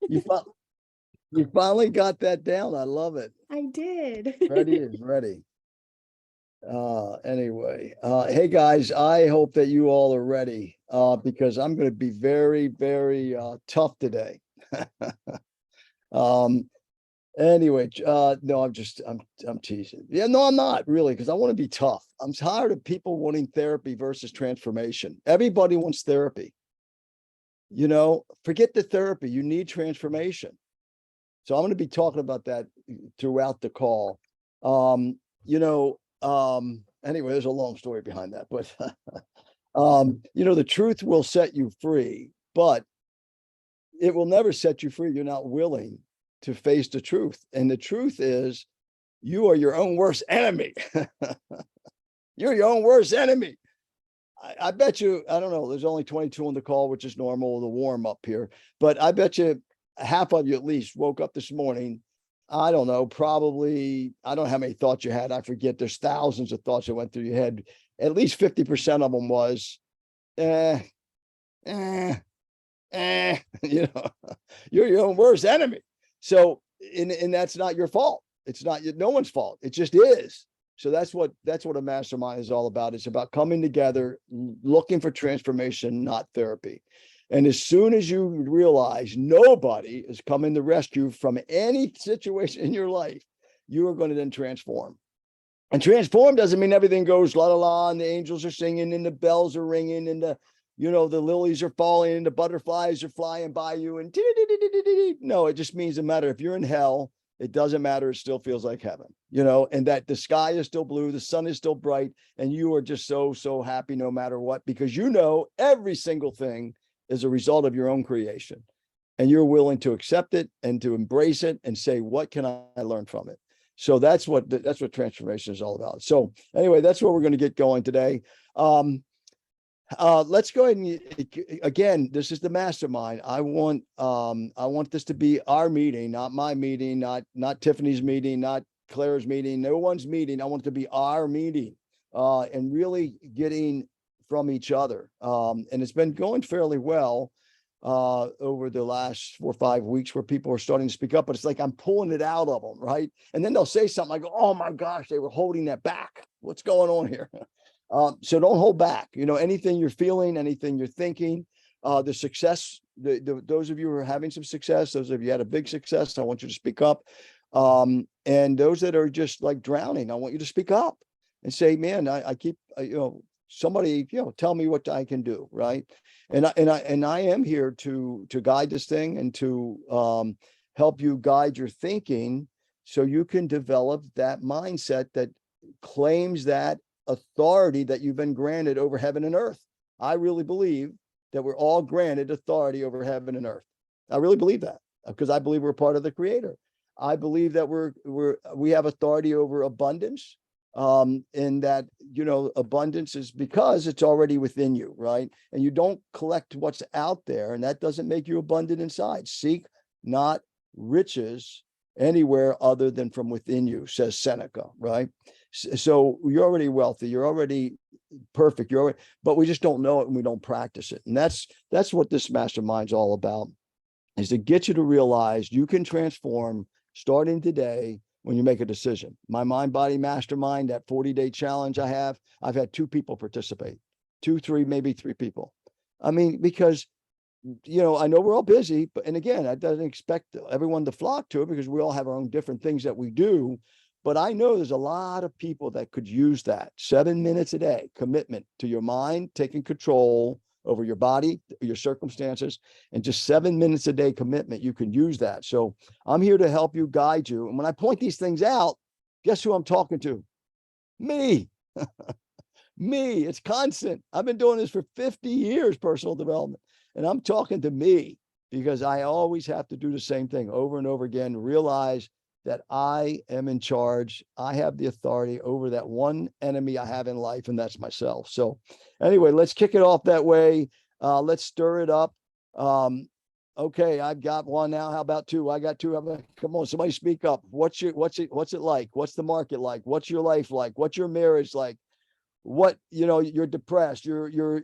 You, you finally got that down. I love it. I did. Ready is ready. Anyway, hey guys, I hope that you all are ready, because I'm going to be very, very, tough today. Um, anyway, no, I'm teasing. Yeah, no, I'm not really, because I want to be tough. I'm tired of people wanting therapy versus transformation. Everybody wants therapy. Forget the therapy. You need transformation. So I'm going to be talking about that throughout the call. Anyway, there's a long story behind that, but the truth will set you free, but it will never set you free. You're not willing to face the truth. And the truth is you are your own worst enemy. You're your own worst enemy. I bet you, I don't know, there's only 22 on the call, which is normal, the warm up here, but I bet you half of you at least woke up this morning. I don't know, probably, I don't know how many thoughts you had. I forget. There's thousands of thoughts that went through your head. At least 50% of them was, eh, eh, you know, you're your own worst enemy. So, and that's not your fault. It's not no one's fault. It just is. So that's what a mastermind is all about. It's about coming together, looking for transformation, not therapy. And as soon as you realize nobody is coming to rescue from any situation in your life, you are going to then transform. And transform doesn't mean everything goes la la la, and the angels are singing, and the bells are ringing, and the lilies are falling, and the butterflies are flying by you, and no, it just means no matter if you're in hell, it doesn't matter. It still feels like heaven, and that the sky is still blue, the sun is still bright, and you are just so happy no matter what, because every single thing is a result of your own creation, and you're willing to accept it and to embrace it and say, what can I learn from it? So that's what transformation is all about. So anyway, that's where we're going to get going today. Let's go ahead and, again, this is the mastermind. I want this to be our meeting, not my meeting, not Tiffany's meeting, not Claire's meeting, no one's meeting. I want it to be our meeting, and really getting from each other. And it's been going fairly well over the last 4 or 5 weeks, where people are starting to speak up, but it's like I'm pulling it out of them, right? And then they'll say something. I go, oh my gosh, they were holding that back. What's going on here? So don't hold back. Anything you're feeling, anything you're thinking, the success, those of you who are having some success, those of you had a big success, I want you to speak up. And those that are just like drowning, I want you to speak up and say, man, I keep, somebody, tell me what I can do. Right. And I am here to guide this thing and to help you guide your thinking so you can develop that mindset that claims that authority that you've been granted over heaven and earth. I really believe that we're all granted authority over heaven and earth. I really believe that, because I believe we're part of the Creator. I believe that we have authority over abundance, and that abundance is because it's already within you, right? And you don't collect what's out there, and that doesn't make you abundant inside. Seek not riches anywhere other than from within you, says Seneca, right? So you're already wealthy, you're already perfect, but we just don't know it and we don't practice it. And that's what this mastermind's all about, is to get you to realize you can transform starting today when you make a decision. My Mind Body Mastermind, that 40-day challenge I've had 2 people participate, 2, 3, maybe 3 people. I mean, because I know we're all busy, and again, I don't expect everyone to flock to it, because we all have our own different things that we do. But I know there's a lot of people that could use that 7 minutes a day commitment to your mind, taking control over your body, your circumstances, and just 7 minutes a day commitment. You can use that. So I'm here to help you, guide you. And when I point these things out, guess who I'm talking to? Me. Me. It's constant. I've been doing this for 50 years, personal development, and I'm talking to me, because I always have to do the same thing over and over again, realize that I am in charge. I have the authority over that one enemy I have in life, and that's myself. So anyway, let's kick it off that way. Let's stir it up. Okay, I've got one now. How about 2? I got 2. Come on, somebody speak up. What's it like? What's the market like? What's your life like? What's your marriage like? What, you're depressed, you're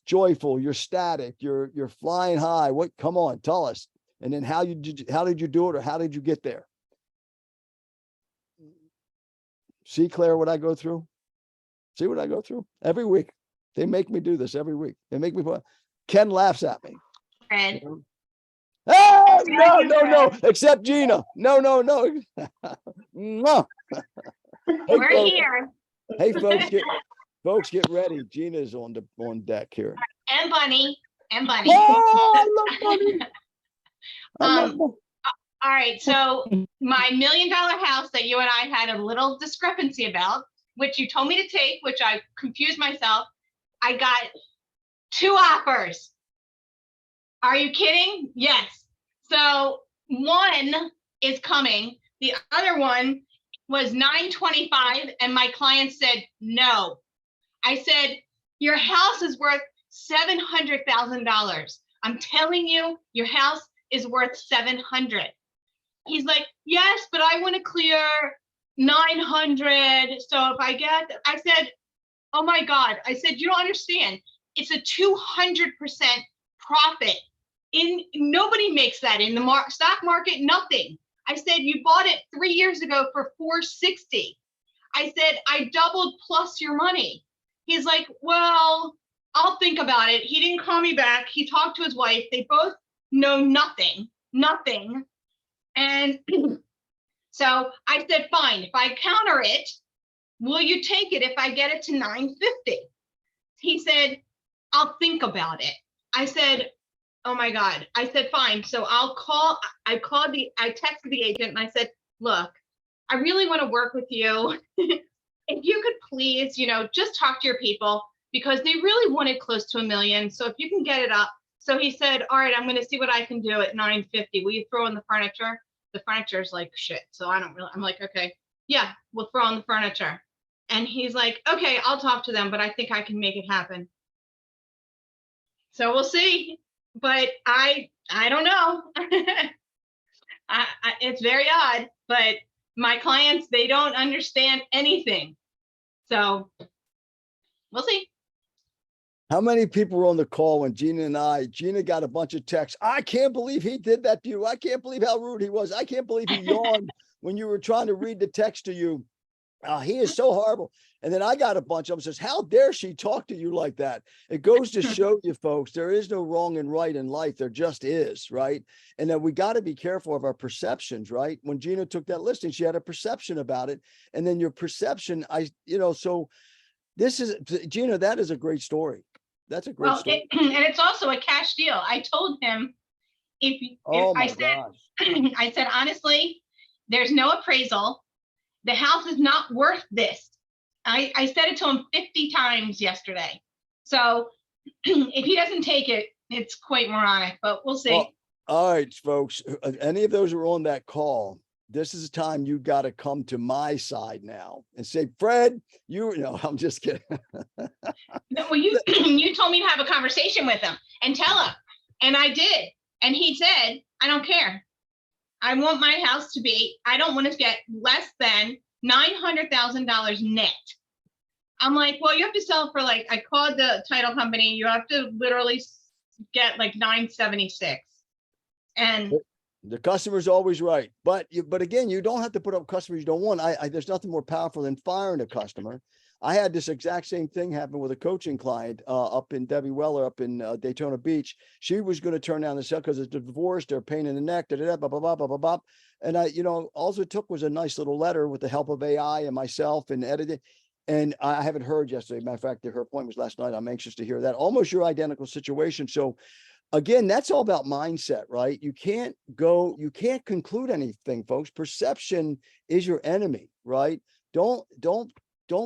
joyful, you're static, you're flying high. What, come on, tell us. And then how did you do it, or how did you get there? See, Claire, what I go through? See what I go through every week? They make me do this every week. They make me. Ken laughs at me. Fred. Oh, no, except Gina. No. No. Hey, We're folks. here. Hey, folks, get ready. Gina's on deck here. And Bunny. And Bunny. Oh, I love Bunny. All right. So my $1 million house that you and I had a little discrepancy about, which you told me to take, which I confused myself. I got 2 offers. Are you kidding? Yes. So one is coming. The other one was $925, and my client said no. I said, your house is worth $700,000. I'm telling you, your house is worth 700. He's like, yes, but I want to clear 900. So if I said, oh my God. I said, you don't understand. It's a 200% profit. Nobody makes that in the stock market, nothing. I said, you bought it 3 years ago for $460. I said, I doubled plus your money. He's like, well, I'll think about it. He didn't call me back. He talked to his wife. They both know nothing. And so I said, fine, if I counter it, will you take it if I get it to 950? He said, I'll think about it. I said, oh my God. I said, fine. So I texted the agent and I said, look, I really want to work with you. If you could please, just talk to your people, because they really wanted close to $1 million. So if you can get it up. So he said, all right, I'm going to see what I can do at 950. Will you throw in the furniture? The furniture is like shit. So I'm like, okay, yeah, we'll throw in the furniture. And he's like, okay, I'll talk to them, but I think I can make it happen. So we'll see. But I don't know. It's very odd, but my clients, they don't understand anything. So we'll see. How many people were on the call when Gina got a bunch of texts? I can't believe he did that to you. I can't believe how rude he was. I can't believe he yawned when you were trying to read the text to you. He is so horrible. And then I got a bunch of them says, how dare she talk to you like that? It goes to show you folks, there is no wrong and right in life. There just is, right? And then we got to be careful of our perceptions, right? When Gina took that listing, she had a perception about it. And then your perception, so this is, Gina, that is a great story. That's a great story. And it's also a cash deal. I told him, I said, honestly, there's no appraisal. The house is not worth this. I said it to him 50 times yesterday. So if he doesn't take it, it's quite moronic, but we'll see. Well, all right, folks, any of those who are on that call, this is a time you got to come to my side now and say, Fred, I'm just kidding. No, well, you told me to have a conversation with him and tell him, and I did. And he said, I don't care. I want my house to be, I don't want to get less than $900,000 net. I'm like, well, you have to sell for I called the title company. You have to literally get like 976. And the customer's always right. But again, you don't have to put up customers you don't want. There's nothing more powerful than firing a customer. I had this exact same thing happen with a coaching client up in Debbie Weller up in Daytona Beach. She was going to turn down the sale because it's divorced, they're a pain in the neck, blah, blah, blah, blah, blah, blah, blah. And all it took was a nice little letter with the help of AI and myself and editing. And I haven't heard yesterday. Matter of fact, her appointment was last night. I'm anxious to hear that. Almost your identical situation. So again, that's all about mindset, right? You can't conclude anything, folks. Perception is your enemy, right? Don't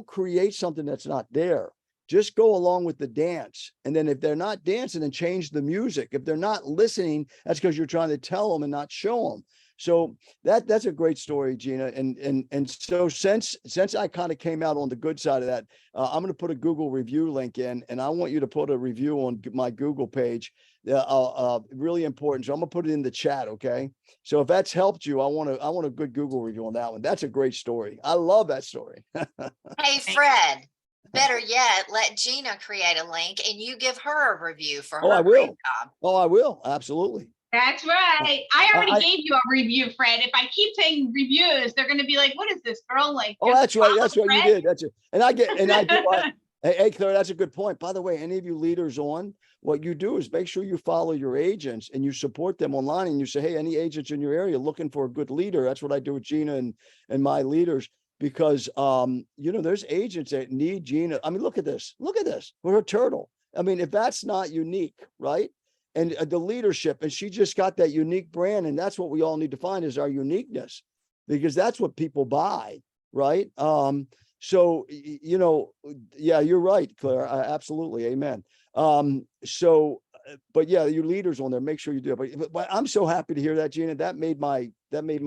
create something that's not there. Just go along with the dance. And then if they're not dancing, then change the music. If they're not listening, that's because you're trying to tell them and not show them. So that's a great story, Gina. And so since I kind of came out on the good side of that, I'm going to put a Google review link in, and I want you to put a review on my Google page. Really important. So I'm gonna put it in the chat. Okay. So if that's helped you, I want a good Google review on that one. That's a great story. I love that story. Hey, Fred, better yet, let Gina create a link and you give her a review for her. I will. Job. Oh, I will. Absolutely. That's right. I already I- gave you a review, Fred. If I keep saying reviews, they're going to be like, what is this girl like? Oh, just that's right. That's follow what you Fred? did. That's it. And I do. Hey, Claire, that's a good point. By the way, any of you leaders on, what you do is make sure you follow your agents and you support them online and you say, hey, any agents in your area looking for a good leader. That's what I do with Gina and my leaders, because there's agents that need Gina. I mean, look at this. Look at this. We're a turtle. I mean, if that's not unique, right? And the leadership, and she just got that unique brand. And that's what we all need to find is our uniqueness, because that's what people buy, right? So, yeah, you're right, Claire. Absolutely. Amen. But yeah, your leaders on there, make sure you do it. But I'm so happy to hear that, Gina. That made my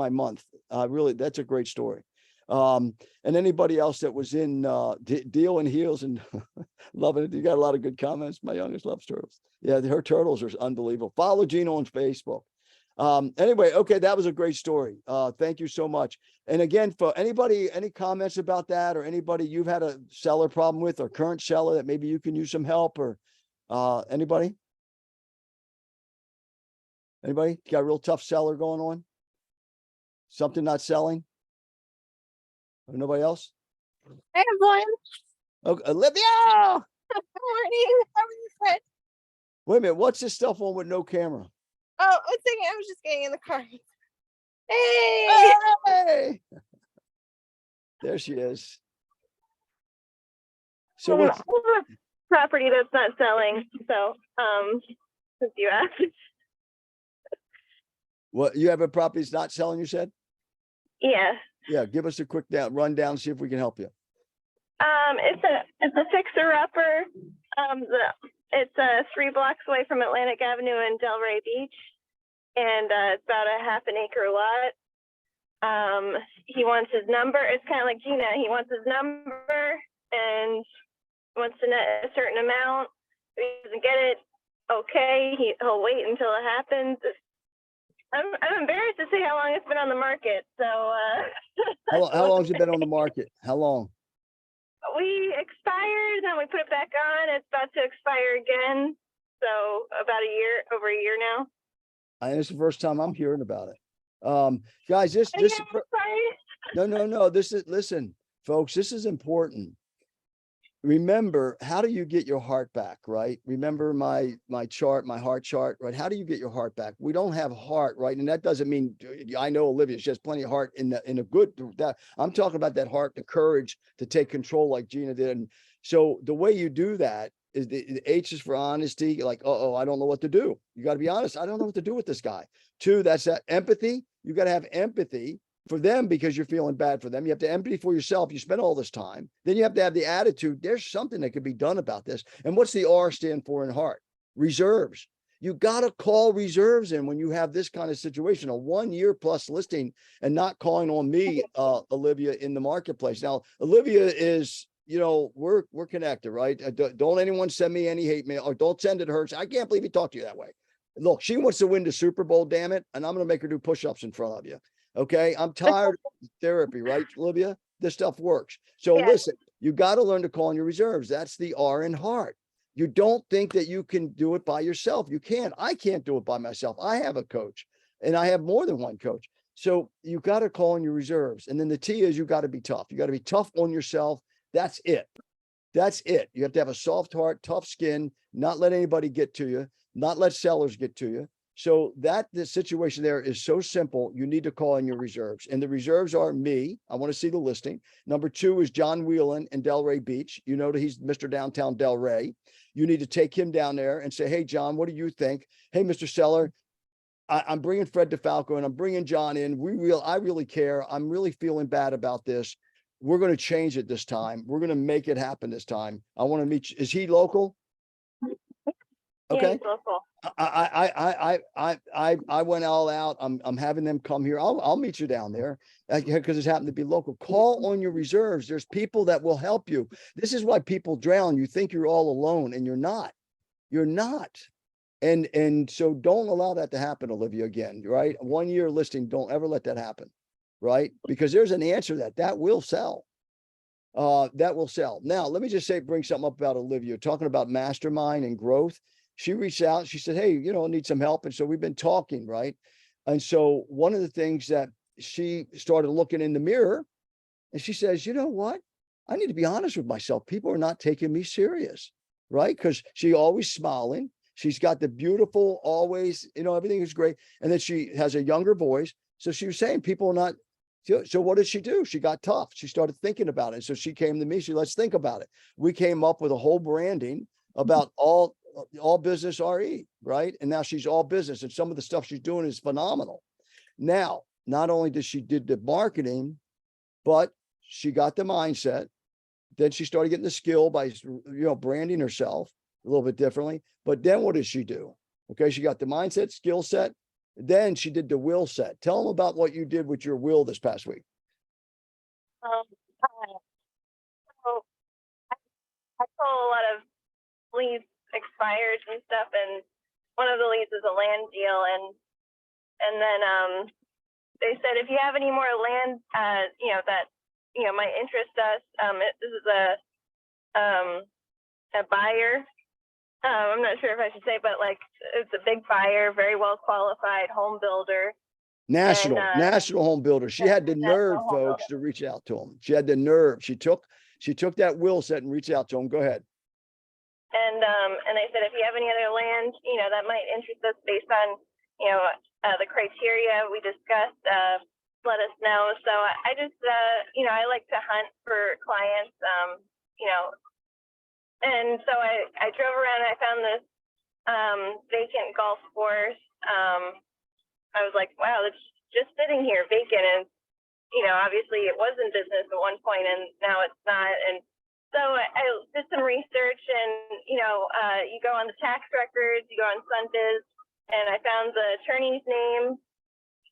month. Really, that's a great story. And anybody else that was in Deal and Heels and loving it. You got a lot of good comments. My youngest loves turtles. Yeah, her turtles are unbelievable. Follow Gina on Facebook. Anyway, okay, that was a great story. Thank you so much. And again, for anybody, any comments about that, or anybody you've had a seller problem with, or current seller that maybe you can use some help, or anybody? Anybody got a real tough seller going on? Something not selling? Or nobody else? Hey everyone. Okay, Olivia! Good morning. How are you, Fred? Wait a minute, what's this stuff on with no camera? Oh, one second. I was just getting in the car. Hey. Hey! There she is. So I what's have a property that's not selling. So, since you asked. what you have a property that's not selling, you said? Yeah. Yeah, give us a quick rundown, see if we can help you. It's a fixer upper. It's 3 blocks away from Atlantic Avenue and Delray Beach, and it's about a half an acre lot. He wants his number. It's kind of like Gina. He wants his number and wants to net a certain amount. If he doesn't get it, okay, he'll wait until it happens. I'm embarrassed to say how long it's been on the market. So How long has it been on the market? How long? we expired, then we put it back on. It's about to expire again. So about over a year now. It's the first time I'm hearing about it. Guys, this Yeah, sorry. no. Listen, folks, this is important. Remember, how do you get your heart back, right? Remember my chart, my heart chart, right? How do you get your heart back? We don't have heart, right? And that doesn't mean, I know Olivia, she has plenty of heart in a good, that I'm talking about that heart, the courage to take control like Gina did. And so the way you do that is the H is for honesty. Like, I don't know what to do. You got to be honest. I don't know what to do with this guy. 2, that's that empathy. You got to have empathy for them because you're feeling bad for them. You have to empathy for yourself. You spend all this time. Then you have to have the attitude. There's something that could be done about this. And what's the R stand for in heart? Reserves. You got to call reserves in when you have this kind of situation, a 1 year plus listing, and not calling on me, Olivia, in the marketplace. Now, Olivia is, we're connected, right? Don't anyone send me any hate mail, or don't send it to her. I can't believe he talked to you that way. Look, she wants to win the Super Bowl, damn it. And I'm going to make her do push-ups in front of you. Okay. I'm tired of therapy, right, Olivia? This stuff works. So Yeah. Listen, you got to learn to call on your reserves. That's the R in heart. You don't think that you can do it by yourself. You can't. I can't do it by myself. I have a coach, and I have more than one coach. So you got to call on your reserves. And then the T is you got to be tough. You got to be tough on yourself. That's it. That's it. You have to have a soft heart, tough skin, not let anybody get to you, not let sellers get to you. So the situation there is so simple. You need to call in your reserves, and the reserves are me. I want to see the listing. Number 2 is John Whelan in Delray Beach. You know that he's Mr. Downtown Delray. You need to take him down there and say, hey, John, what do you think? Hey, Mr. Seller, I'm bringing Fred DeFalco and I'm bringing John in. I really care. I'm really feeling bad about this. We're going to change it this time. We're going to make it happen this time. I want to meet you. Is he local? Okay. Yeah, he's local. I went all out. I'm having them come here. I'll meet you down there because it's happened to be local. Call on your reserves. There's people that will help you. This is why people drown. You think you're all alone, and you're not. You're not. And so don't allow that to happen, Olivia, again, right? 1 year listing, don't ever let that happen, right? Because there's an answer that will sell. That will sell. Now, let me just bring something up about Olivia, talking about mastermind and growth. she reached out, she said, hey, I need some help. And so we've been talking, right? And so one of the things that she started looking in the mirror, and she says, you know what? I need to be honest with myself. People are not taking me serious, right? Because she always smiling. She's got the beautiful, always, everything is great. And then she has a younger voice. So she was saying people are not. So what did she do? She got tough. She started thinking about it. So she came to me. She said, let's think about it. We came up with a whole branding about all business RE, right? And now she's all business. And some of the stuff she's doing is phenomenal. Now, not only did she did the marketing, but she got the mindset. Then she started getting the skill by, branding herself a little bit differently. But then what did she do? Okay. She got the mindset, skill set. Then she did the will set. Tell them about what you did with your will this past week. So I told a lot of leads expired and stuff, and one of the leads is a land deal, and then they said if you have any more land, that might interest us. This is a buyer. I'm not sure if I should say, but like it's a big buyer, very well qualified home builder. National home builder. She had the nerve, folks, to reach out to him. She had the nerve. She took that will set and reached out to him. Go ahead. And they said if you have any other land, that might interest us based on, the criteria we discussed, let us know. So I just, I like to hunt for clients, and so I drove around and I found this vacant golf course. I was like, wow, it's just sitting here vacant. And, obviously it was in business at one point and now it's not. And so I did some research and, you go on the tax records, you go on SunBiz, and I found the attorney's name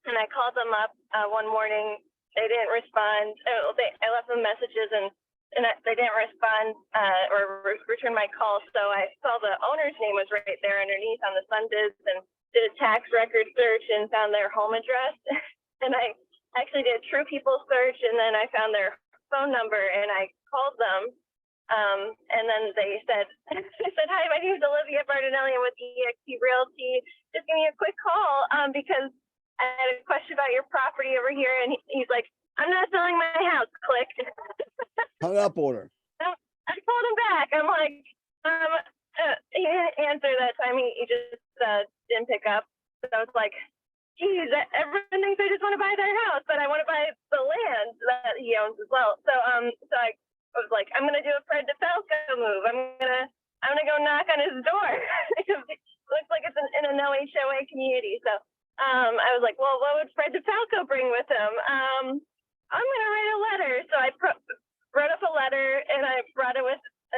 and I called them up one morning. They didn't respond. I left them messages and they didn't respond or return my call. So I saw the owner's name was right there underneath on the SunBiz and did a tax record search and found their home address. And I actually did a True People search and then I found their phone number and I called them. And then they said, hi, my name is Olivia Bardinelli. I'm with EXP Realty. Just give me a quick call because I had a question about your property over here. And he's like, I'm not selling my house. Click. Hung up on her. I called him back. I'm like, he didn't answer that time. He just didn't pick up. So I was like, geez, everyone thinks I just want to buy their house, but I want to buy the land that he owns as well. So so I was like, I'm gonna do a Fred DeFalco move. I'm gonna go knock on his door. It looks like it's in an HOA community. So I was like, well, what would Fred DeFalco bring with him? I'm gonna write a letter. So I wrote up a letter and I brought it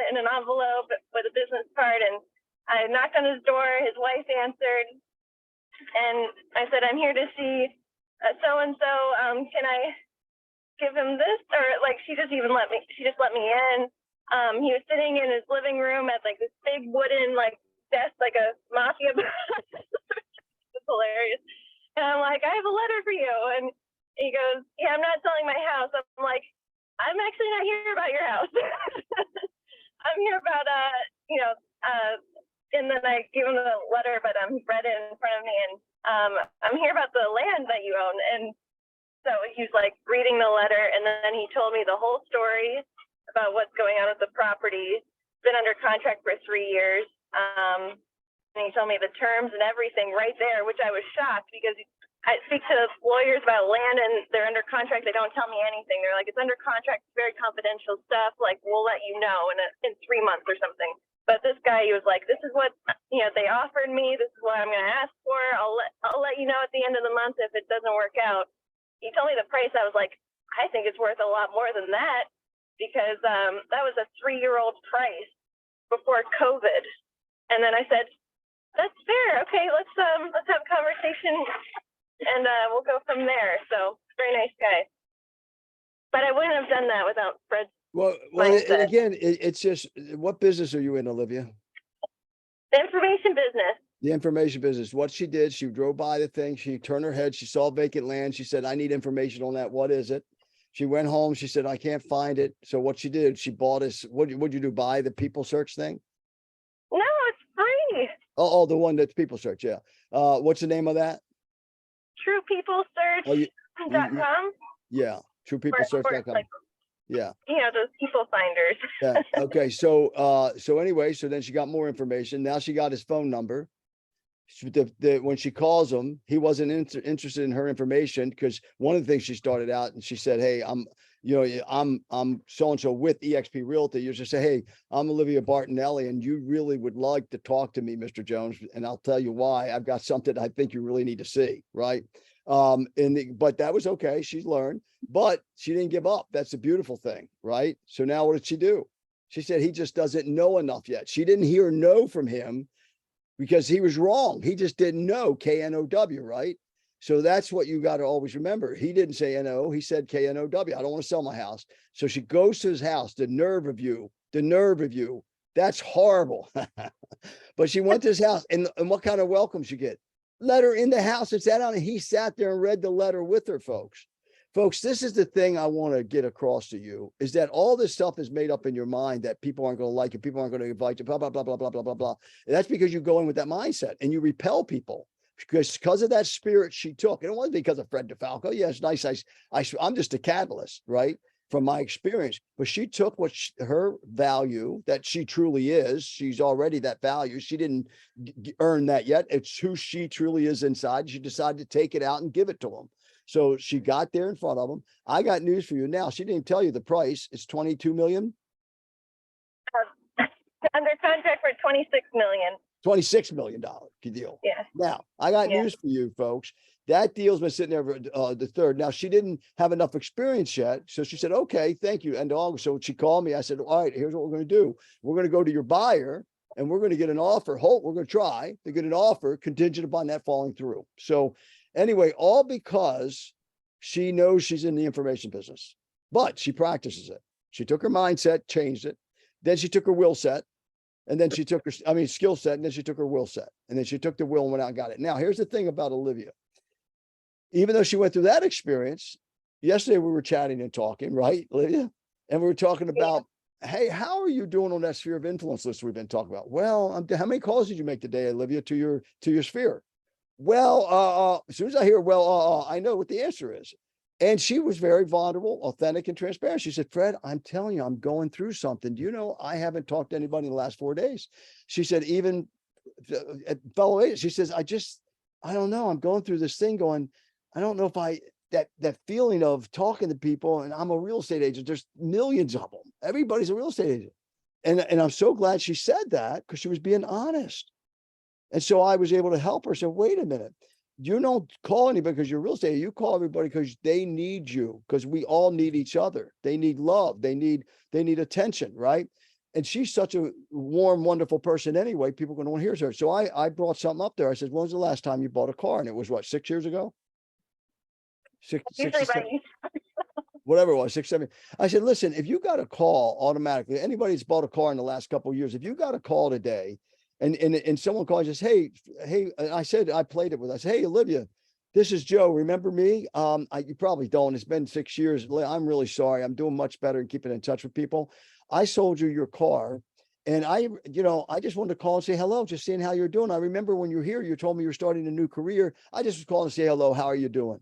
in an envelope with a business card, and I knocked on his door. His wife answered, and I said, I'm here to see so-and-so. Can I give him this? Or like, she just let me in. He was sitting in his living room at like this big wooden like desk, like a mafia boss. It's hilarious. And I'm like, I have a letter for you. And he goes, yeah, I'm not selling my house. I'm like, I'm actually not here about your house. I'm here about, and then I gave him the letter, but he read it in front of me, and I'm here about the land that you own. And so he was like reading the letter, and then he told me the whole story about what's going on with the property. It's been under contract for 3 years. And he told me the terms and everything right there, which I was shocked because I speak to lawyers about land and they're under contract. They don't tell me anything. They're like, it's under contract, very confidential stuff. Like, we'll let you know in 3 months or something. But this guy, he was like, this is what, they offered me. This is what I'm going to ask for. I'll let you know at the end of the month if it doesn't work out. He told me the price. I was like, I think it's worth a lot more than that because that was a 3-year-old price before COVID. And then I said, that's fair. Okay, let's have a conversation. And we'll go from there. So very nice guy. But I wouldn't have done that without Fred's Well, and again, it's just, what business are you in, Olivia? The information business. The information business. What she did, she drove by the thing. She turned her head. She saw vacant land. She said, I need information on that. What is it? She went home. She said, I can't find it. So what she did, she bought us. What'd you do? Buy the people search thing? No, it's free. Oh, the one that's people search. Yeah. What's the name of that? Oh, TruePeopleSearch.com. yeah. TruePeopleSearch.com. Like, Yeah. those people finders. Yeah. Okay. So anyway, so then she got more information. Now she got his phone number. When she calls him, he wasn't interested in her information, because one of the things she started out and she said, "Hey, I'm so-and-so with eXp Realty." You just say, "Hey, I'm Olivia Bartonelli, and you really would like to talk to me, Mr. Jones. And I'll tell you why. I've got something I think you really need to see." Right. But that was okay. She's learned, but she didn't give up. That's the beautiful thing. Right. So now what did she do? She said, he just doesn't know enough yet. She didn't hear no from him because he was wrong. He just didn't know KNOW, right? So that's what you got to always remember. He didn't say NO, he said KNOW. I don't want to sell my house. So she goes to his house. The nerve of you. That's horrible. But she went to his house, and what kind of welcome she get? Let her in the house and sat down, and he sat there and read the letter with her, folks. Folks, this is the thing I want to get across to you, is that all this stuff is made up in your mind that people aren't going to like you, people aren't going to invite you, blah, blah, blah, blah, blah, blah, blah, blah. And that's because you go in with that mindset and you repel people because of that spirit she took. And it wasn't because of Fred DeFalco. Yeah, it's nice. I'm just a catalyst, right? From my experience, but she took her value that she truly is. She's already that value. She didn't earn that yet. It's who she truly is inside. She decided to take it out and give it to him. So she got there in front of him. I got news for you now. She didn't tell you the price. It's 22 million. Under contract for 26 million. $26 million deal. Yeah. Now I got news for you, folks. That deal's been sitting there the third. Now she didn't have enough experience yet. So she said, okay, thank you. And so she called me. I said, all right, here's what we're going to do. We're going to go to your buyer and we're going to get an offer. We're going to try to get an offer contingent upon that falling through. So anyway, all because she knows she's in the information business, but she practices it. She took her mindset, changed it. Then she took her will set. And then she took her, skill set. And then she took her will set. And then she took the will and went out and got it. Now, here's the thing about Olivia. Even though she went through that experience, yesterday we were chatting and talking, right, Olivia? And we were talking about, hey, how are you doing on that sphere of influence list we've been talking about? Well, how many calls did you make today, Olivia, to your sphere? Well, as soon as I hear, I know what the answer is. And she was very vulnerable, authentic, and transparent. She said, Fred, I'm telling you, I'm going through something. Do you know, I haven't talked to anybody in the last 4 days. She said, even fellow agents, she says, I don't know. I'm going through this thing going, I don't know if that feeling of talking to people, and I'm a real estate agent. There's millions of them. Everybody's a real estate agent. And I'm so glad she said that, because she was being honest. And so I was able to help her. So wait a minute. You don't call anybody because you're real estate. You call everybody because they need you, because we all need each other. They need love. They need attention, right? And she's such a warm, wonderful person anyway. People are going to want to hear her. So I brought something up there. I said, when was the last time you bought a car? And it was what, 6 years ago? Whatever it was, 6, 7. I said, listen, if you got a call automatically, anybody that's bought a car in the last couple of years, if you got a call today, and someone calls and says, hey, and I said, I played it with, I said, hey, Olivia, this is Joe. Remember me? You probably don't. It's been 6 years. I'm really sorry. I'm doing much better in keeping in touch with people. I sold you your car. And I just wanted to call and say hello, just seeing how you're doing. I remember when you were here, you told me you're starting a new career. I just was calling to say hello. How are you doing?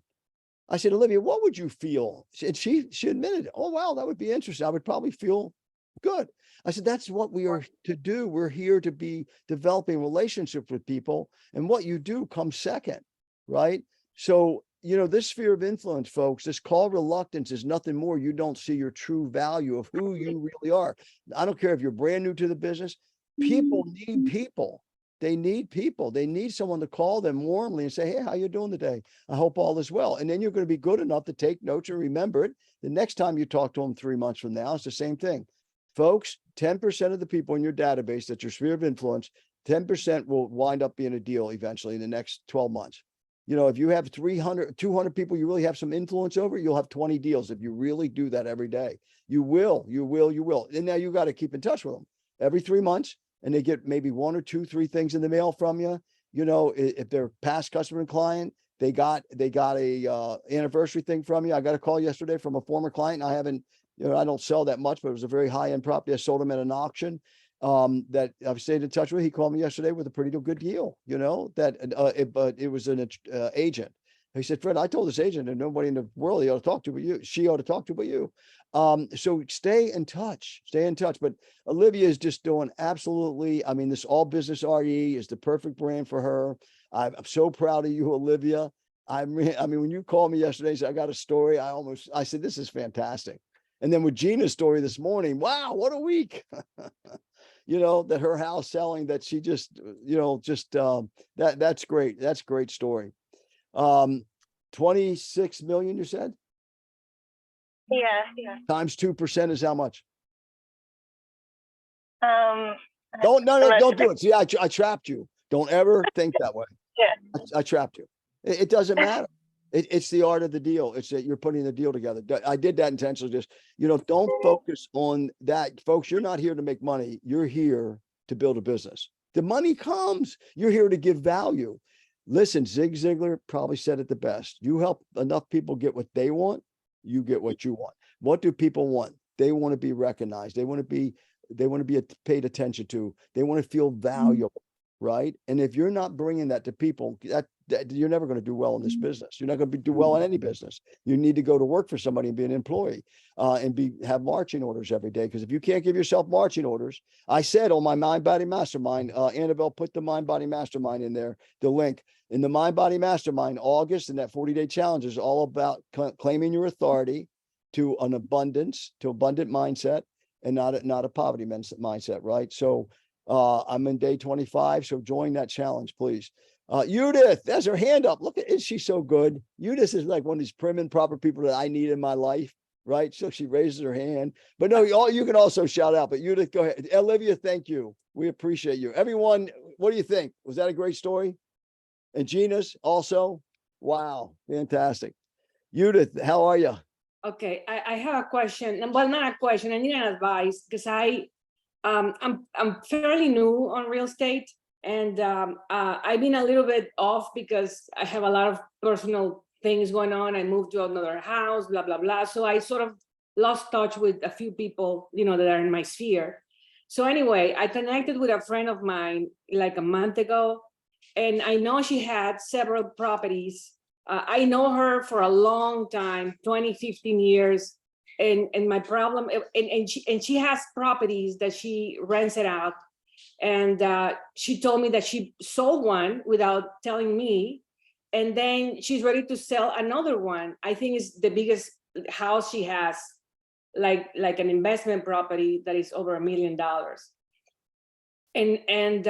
I said, Olivia, what would you feel? And she admitted, oh, wow, that would be interesting. I would probably feel good. I said, that's what we are to do. We're here to be developing relationships with people. And what you do comes second, right? So, this sphere of influence, folks, this call reluctance is nothing more. You don't see your true value of who you really are. I don't care if you're brand new to the business. People need people. They need people. They need someone to call them warmly and say, hey, how you doing today? I hope all is well. And then you're going to be good enough to take notes and remember it. The next time you talk to them 3 months from now, it's the same thing. Folks, 10% of the people in your database, that's your sphere of influence, 10% will wind up being a deal eventually in the next 12 months. If you have 200 people you really have some influence over, you'll have 20 deals. If you really do that every day, you will. And now you got to keep in touch with them every 3 months. And they get maybe 1 or 2, 3 things in the mail from you. If they're past customer and client, they got a anniversary thing from you. I got a call yesterday from a former client. I don't sell that much, but it was a very high-end property. I sold them at an auction. that I've stayed in touch with. He called me yesterday with a pretty good deal, but it was an agent. He said, Fred, I told this agent and nobody in the world he ought to talk to but you. She ought to talk to but you. So stay in touch. But Olivia is just doing absolutely, I mean, this all business RE is the perfect brand for her. I'm so proud of you, Olivia. I mean, when you called me yesterday, said, I got a story. I said, this is fantastic. And then with Gina's story this morning, wow, what a week. That her house selling, that she just, that's great. That's a great story. 26 million, you said? Yeah. Times 2% is how much? Um, Don't Unless- do it. See, I trapped you. Don't ever think that way. Yeah. I trapped you. It doesn't matter. It's the art of the deal. It's that you're putting the deal together. I did that intentionally. Just, don't focus on that, folks. You're not here to make money. You're here to build a business. The money comes. You're here to give value. Listen, Zig Ziglar probably said it the best. You help enough people get what they want, you get what you want. What do people want? They want to be recognized. They want to be paid attention to. They want to feel valuable, right? And if you're not bringing that to people, that you're never going to do well in this business. You're not going to do well in any business. You need to go to work for somebody and be an employee, and have marching orders every day. Because if you can't give yourself marching orders, I said on my Mind Body Mastermind, Annabelle put the Mind Body Mastermind in there, the link. In the Mind Body Mastermind, August, and that 40-day challenge is all about claiming your authority to abundant mindset, and not a poverty mindset, right? So I'm in day 25, so join that challenge, please. Judith, there's her hand up. Look, is she so good? Judith is like one of these prim and proper people that I need in my life, right? So she raises her hand. But no, you can also shout out. But Judith, go ahead. Olivia, thank you. We appreciate you. Everyone, what do you think? Was that a great story? And Gina's also? Wow, fantastic. Judith, how are you? Okay, I have a question. Well, not a question. I need an advice because I'm fairly new on real estate, and I've been a little bit off because I have a lot of personal things going on. I moved to another house, blah blah blah. So I sort of lost touch with a few people, that are in my sphere. So anyway, I connected with a friend of mine like a month ago, and I know she had several properties. I know her for a long time, 20, 15 years. And my problem, and she has properties that she rents it out. And she told me that she sold one without telling me. And then she's ready to sell another one. I think it's the biggest house she has, like an investment property that is over $1 million. And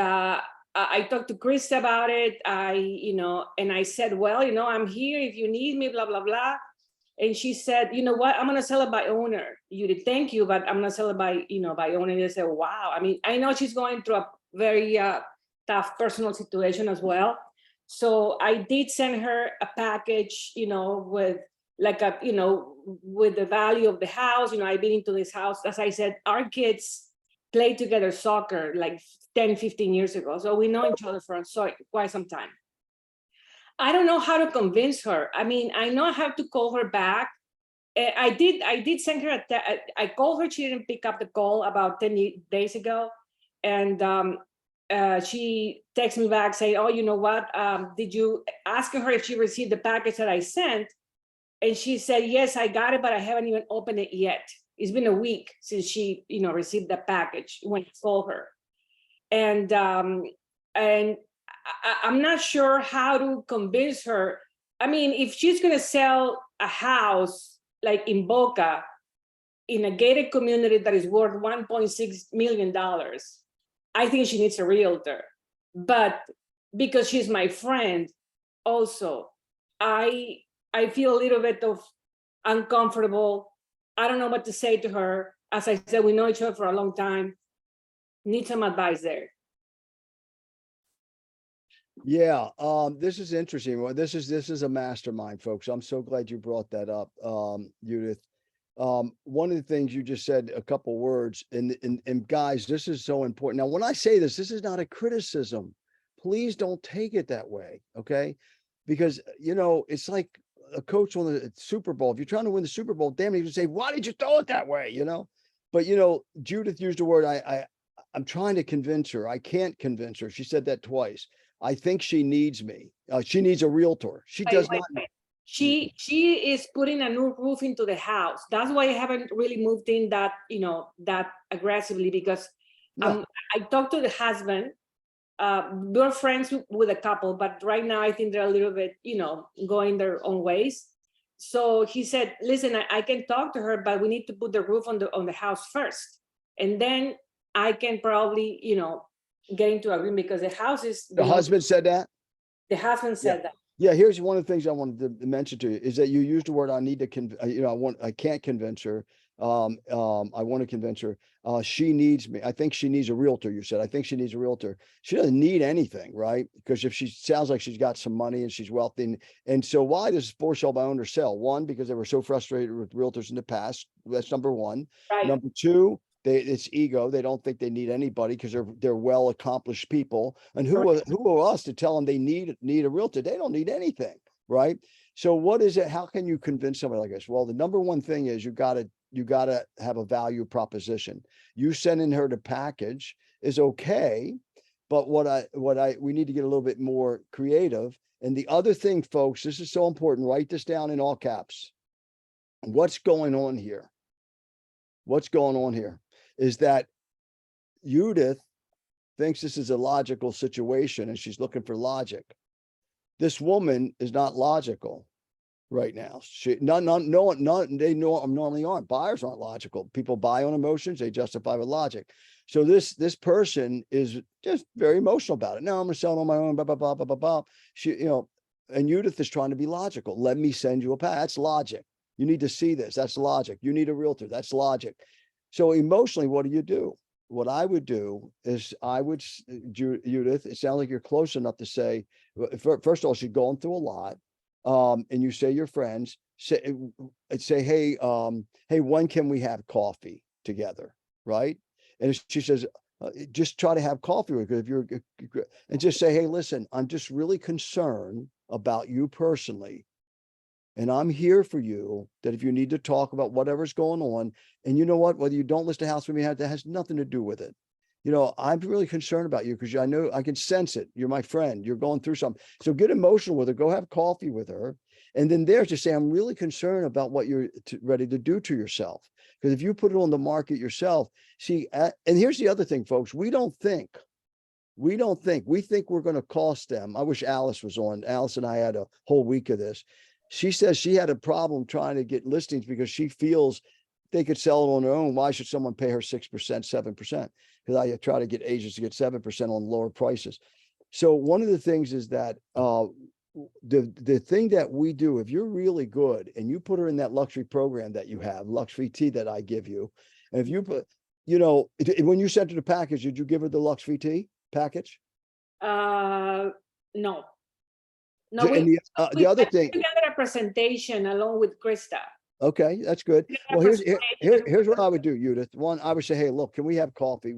I talked to Chris about it. And I said, well, I'm here if you need me, blah, blah, blah. And she said, you know what, I'm going to sell it by owner. You did, thank you, but I'm going to sell it by owner. And I said, wow. I mean, I know she's going through a very tough personal situation as well. So I did send her a package, with with the value of the house. I've been into this house. As I said, our kids played together soccer like 10, 15 years ago. So we know each other for quite some time. I don't know how to convince her. I mean, I know I have to call her back. I did send her I called her. She didn't pick up the call about 10 days ago. And she texted me back saying, oh, you know what? Did you ask her if she received the package that I sent? And she said, yes, I got it, but I haven't even opened it yet. It's been a week since she, received the package when I called her. And I'm not sure how to convince her. I mean, if she's going to sell a house like in Boca, in a gated community that is worth $1.6 million, I think she needs a realtor. But because she's my friend, also, I feel a little bit of uncomfortable. I don't know what to say to her. As I said, we know each other for a long time. Need some advice there. Yeah, this is interesting. Well, this is a mastermind, folks. I'm so glad you brought that up, Judith. One of the things you just said, a couple words, and guys, this is so important. Now, when I say this is not a criticism. Please don't take it that way, okay? Because it's like a coach on the Super Bowl. If you're trying to win the Super Bowl, damn it, you say, why did you throw it that way? But Judith used the word I'm trying to convince her. I can't convince her. She said that twice. I think she needs me. She needs a realtor. She does not. Wait. She is putting a new roof into the house. That's why I haven't really moved in that, that aggressively, because No. I talked to the husband. We're friends with a couple, but right now I think they're a little bit, going their own ways. So he said, listen, I can talk to her, but we need to put the roof on the house first. And then I can probably, get into agreement, because the house is. The husband said that? The husband said that. Yeah, here's one of the things I wanted to mention to you is that you used the word I need to I can't convince her. I want to convince her. She needs me. I think she needs a realtor. You said, I think she needs a realtor. She doesn't need anything, right? Because if she sounds like she's got some money and she's wealthy. And so why does for sale by owner sell? One, because they were so frustrated with realtors in the past. That's number one. Right. Number two, it's ego. They don't think they need anybody because they're well accomplished people. And who are us to tell them they need a realtor? They don't need anything, right? So what is it? How can you convince somebody like this? Well, the number one thing is you gotta have a value proposition. You sending her the package is okay, but we need to get a little bit more creative. And the other thing, folks, this is so important. Write this down in all caps. What's going on here? What's going on here is that Judith thinks this is a logical situation and she's looking for logic. This woman is not logical right now. They normally aren't. Buyers aren't logical. People buy on emotions, they justify with logic. So this person is just very emotional about it. No, I'm gonna sell it on my own, blah, blah, blah, blah, blah, blah. She, and Judith is trying to be logical. Let me send you a pack. That's logic. You need to see this. That's logic. You need a realtor. That's logic. So emotionally, what do? What I would do is Judith, it sounds like you're close enough to say, first of all, she's going through a lot. And you say your friends, say, hey, when can we have coffee together? Right. And she says, just try to have coffee with her and just say, hey, listen, I'm just really concerned about you personally. And I'm here for you, that if you need to talk about whatever's going on, and you know what, whether you don't list a house with me, that has nothing to do with it. I'm really concerned about you because I know I can sense it. You're my friend. You're going through something. So get emotional with her. Go have coffee with her. And then there's just say, I'm really concerned about what you're ready to do to yourself. Because if you put it on the market yourself, see, and here's the other thing, folks, we think we're going to cost them. I wish Alice was on. Alice and I had a whole week of this. She says she had a problem trying to get listings because she feels they could sell it on their own. Why should someone pay her 6%, 7%? Because I try to get agents to get 7% on lower prices. So one of the things is that the thing that we do, if you're really good and you put her in that luxury program that you have, Luxury Tea that I give you, and if you put, when you sent her the package, did you give her the Luxury Tea package? No. No, And the other thing, together a presentation along with Krista. Okay, that's good. Well, here's what I would do, Judith. One, I would say, hey, look, can we have coffee?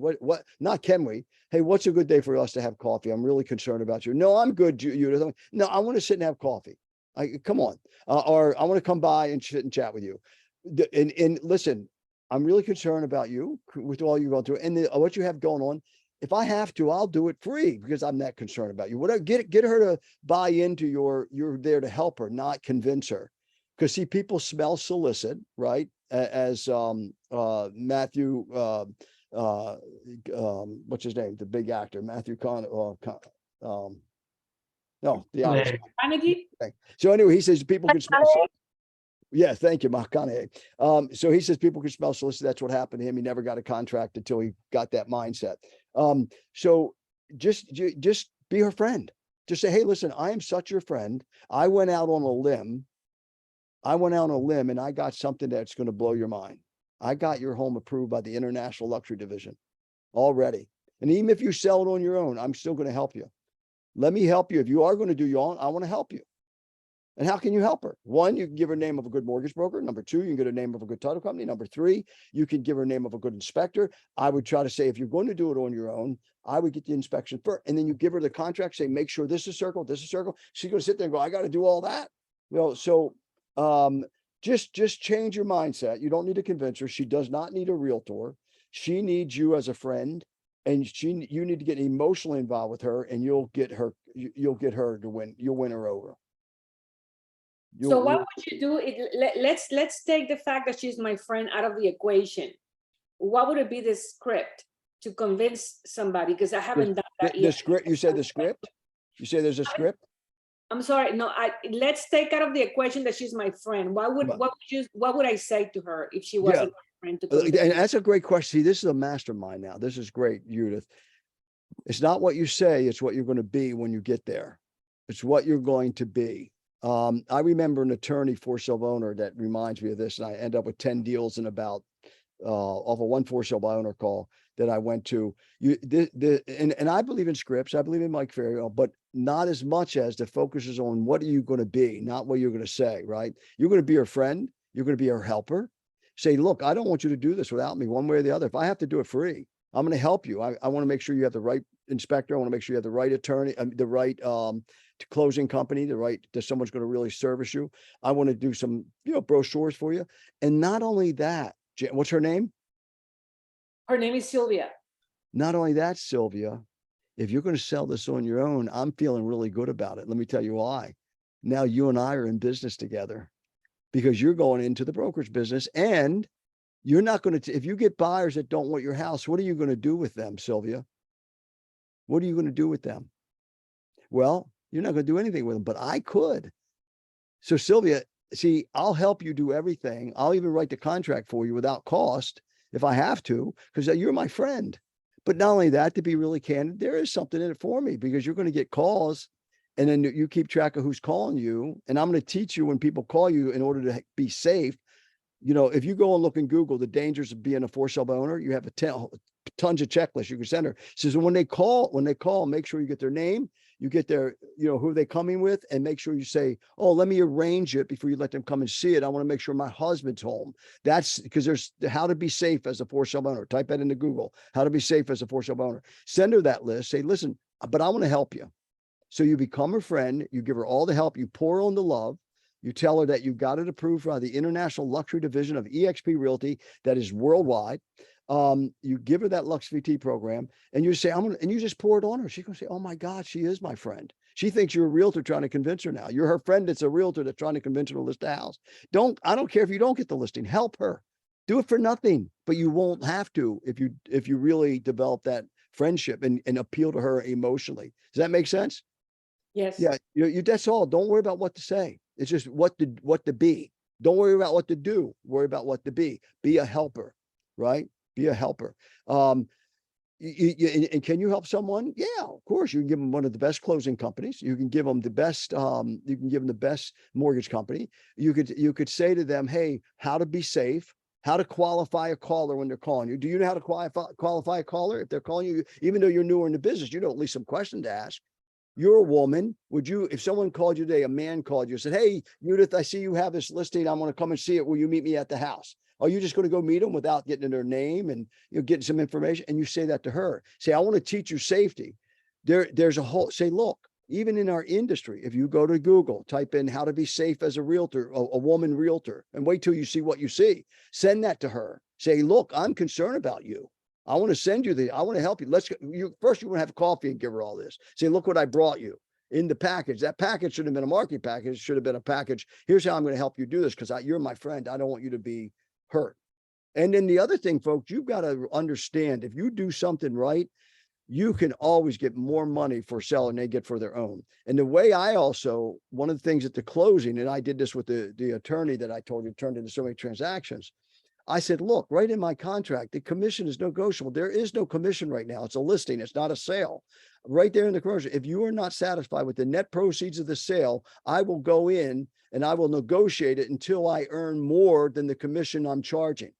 Not can we? Hey, what's a good day for us to have coffee? I'm really concerned about you. No, I'm good, Judith. No, I want to sit and have coffee. Come on. Or I want to come by and sit and chat with you. And listen, I'm really concerned about you with all you're going through and what you have going on. If I have to, I'll do it free because I'm that concerned about you. Whatever, get her to buy into you're there to help her, not convince her. Because see, people smell solicit, right? As Matthew, what's his name? The big actor, Matthew no, the Irish. So anyway, he says people can smell. Yeah, thank you, McConaughey. So he says people can smell solicit. That's what happened to him. He never got a contract until he got that mindset. So just be her friend. Just say, hey, listen, I am such your friend. I went out on a limb and I got something that's going to blow your mind. I got your home approved by the International Luxury Division already. And even if you sell it on your own, I'm still going to help you. Let me help you. If you are going to do your own, I want to help you. And how can you help her? One, you can give her name of a good mortgage broker. Number two, you can get a name of a good title company. Number three, you can give her name of a good inspector. I would try to say, if you're going to do it on your own, I would get the inspection first. And then you give her the contract, say, make sure this is circle, this is circle. She's going to sit there and go, I got to do all that. So just change your mindset. You don't need to convince her. She does not need a realtor. She needs you as a friend. And you need to get emotionally involved with her, and you'll get her to win. You'll win her over. So what would you do? Let's take the fact that she's my friend out of the equation. What would it be the script to convince somebody? Because I haven't done that yet. The script, you say the script? You say there's a script? I'm sorry. No, let's take out of the equation that she's my friend. What would I say to her if she wasn't my friend? And that's a great question. See, this is a mastermind now. This is great, Judith. It's not what you say, it's what you're going to be when you get there. It's what you're going to be. I remember an attorney for sale owner that reminds me of this, and I end up with 10 deals in about off of one for sale by owner call that I went to. And I believe in scripts, I believe in Mike Ferriero, but not as much as the focus is on what are you going to be, not what you're going to say, right? You're going to be her friend, you're going to be her helper. Say, look, I don't want you to do this without me one way or the other. If I have to do it free, I'm going to help you. I want to make sure you have the right inspector. I want to make sure you have the right attorney, the right closing company, that someone's going to really service you. I want to do some, brochures for you. And not only that, what's her name? Her name is Sylvia. Not only that, Sylvia, if you're going to sell this on your own, I'm feeling really good about it. Let me tell you why. Now you and I are in business together because you're going into the brokerage business, and you're not going to, if you get buyers that don't want your house, what are you going to do with them, Sylvia? What are you going to do with them? Well, you're not going to do anything with them, but I could. So Sylvia, see, I'll help you do everything. I'll even write the contract for you without cost if I have to, because you're my friend. But not only that, to be really candid, there is something in it for me, because you're going to get calls, and then you keep track of who's calling you. And I'm going to teach you when people call you in order to be safe. If you go and look in Google, the dangers of being a for sale by owner, you have tons of checklists you can send her. It says when they call, make sure you get their name, you get their, who they coming with, and make sure you say, oh, let me arrange it before you let them come and see it. I want to make sure my husband's home. That's because there's how to be safe as a for sale by owner. Type that into Google, how to be safe as a for sale by owner. Send her that list. Say, listen, but I want to help you. So you become her friend, you give her all the help, you pour on the love. You tell her that you got it approved by the International Luxury Division of eXp Realty that is worldwide. You give her that Lux VT program, and you say, and you just pour it on her. She's going to say, oh my God, she is my friend. She thinks you're a realtor trying to convince her now. You're her friend that's a realtor that's trying to convince her to list a house. I don't care if you don't get the listing, help her. Do it for nothing, but you won't have to if you really develop that friendship and appeal to her emotionally. Does that make sense? Yes. Yeah, that's all. Don't worry about what to say. It's just what to be. Don't worry about what to do. Worry about what to be. Be a helper, right? Be a helper. And can you help someone? Yeah, of course. You can give them one of the best closing companies. You can give them the best. You can give them the best mortgage company. You could say to them, hey, how to be safe. How to qualify a caller when they're calling you. Do you know how to qualify a caller? If they're calling you, even though you're newer in the business, you know at least some question to ask. You're a woman. If someone called you today, a man called you and said, hey, Judith, I see you have this listing. I want to come and see it. Will you meet me at the house? Are you just going to go meet them without getting their name and getting some information? And you say that to her. Say, I want to teach you safety. There's a whole, say, look, even in our industry, if you go to Google, type in how to be safe as a realtor, a woman realtor, and wait till you see what you see. Send that to her. Say, look, I'm concerned about you. I want to send you I want to help you. First you want to have coffee and give her all this. Say, look what I brought you in the package. That package should have been a marketing package. It should have been a package. Here's how I'm going to help you do this, because you're my friend. I don't want you to be hurt. And then the other thing, folks, you've got to understand, if you do something right, you can always get more money for selling than they get for their own. And the way one of the things at the closing, and I did this with the attorney that I told you turned into so many transactions. I said, look, right in my contract, the commission is negotiable. There is no commission right now. It's a listing. It's not a sale. Right there in the commercial. If you are not satisfied with the net proceeds of the sale, I will go in and I will negotiate it until I earn more than the commission I'm charging.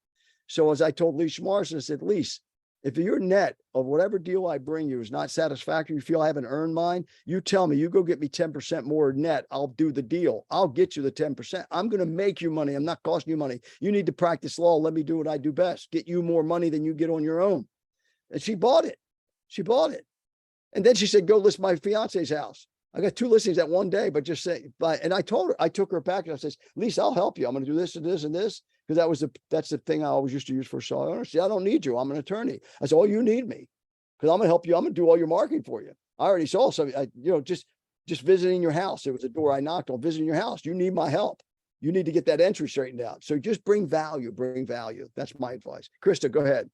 So as I told Lise Morrison, I said, Lise, if your net of whatever deal I bring you is not satisfactory, you feel I haven't earned mine, you tell me, you go get me 10% more net, I'll do the deal. I'll get you the 10%. I'm going to make you money. I'm not costing you money. You need to practice law. Let me do what I do best. Get you more money than you get on your own. And she bought it. And then she said, go list my fiance's house. I got 2 listings that one day, but just say, and I told her, I took her back and I said, Lisa, I'll help you. I'm going to do this and this and this. Because that's the thing I always used to use for sale owners. See, I don't need you. I'm an attorney. I said, oh, you need me. because I'm gonna help you. I'm gonna do all your marketing for you. I already saw some, just visiting your house. It was a door I knocked on, visiting your house. You need my help. You need to get that entry straightened out. So just bring value, bring value. That's my advice. Krista, go ahead.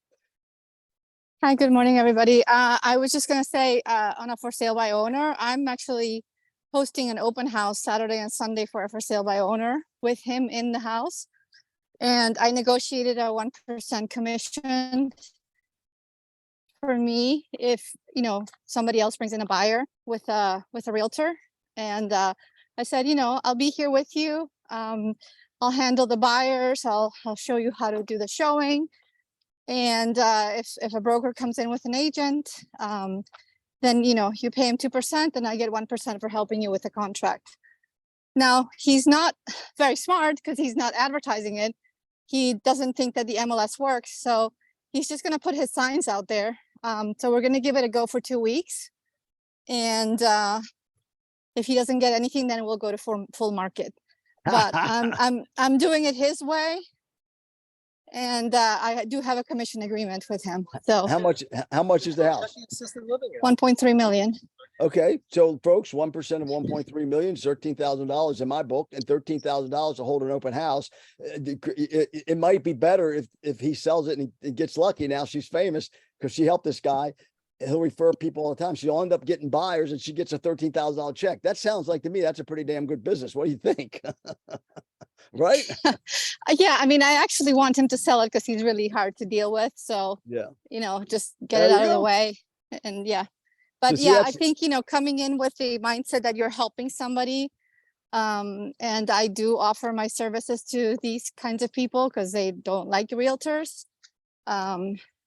Hi, good morning, everybody. I was just gonna say, on a for sale by owner, I'm actually hosting an open house Saturday and Sunday for a for sale by owner with him in the house. And I negotiated a 1% commission for me if, somebody else brings in a buyer with a realtor. And I said, I'll be here with you. I'll handle the buyers. I'll show you how to do the showing. And if a broker comes in with an agent, then you pay him 2%, and I get 1% for helping you with the contract. Now, he's not very smart because he's not advertising it. He doesn't think that the MLS works, so he's just going to put his signs out there. So we're going to give it a go for 2 weeks, and if he doesn't get anything, then we'll go to full market. But I'm doing it his way. And I do have a commission agreement with him. So How much is the house? 1.3 million. Okay, so folks, 1% of 1.3 million is $13,000 in my book, and $13,000 to hold an open house. It might be better if he sells it and he gets lucky. Now she's famous because she helped this guy. He'll refer people all the time. She'll end up getting buyers, and she gets a $13,000 check. That sounds like to me that's a pretty damn good business. What do you think? Right? Yeah, I mean, I actually want him to sell it because he's really hard to deal with. So yeah, just get There it you out of the go. way. And yeah, but see, yeah, I that's- think coming in with the mindset that you're helping somebody, and I do offer my services to these kinds of people because they don't like realtors.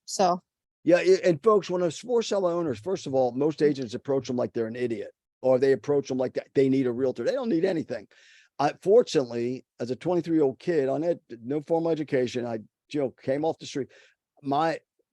So Yeah, and folks, when it's for sale owners, first of all, most agents approach them like they're an idiot, or they approach them like they need a realtor. They don't need anything. Fortunately, as a 23-year-old kid, on it, no formal education, I came off the street.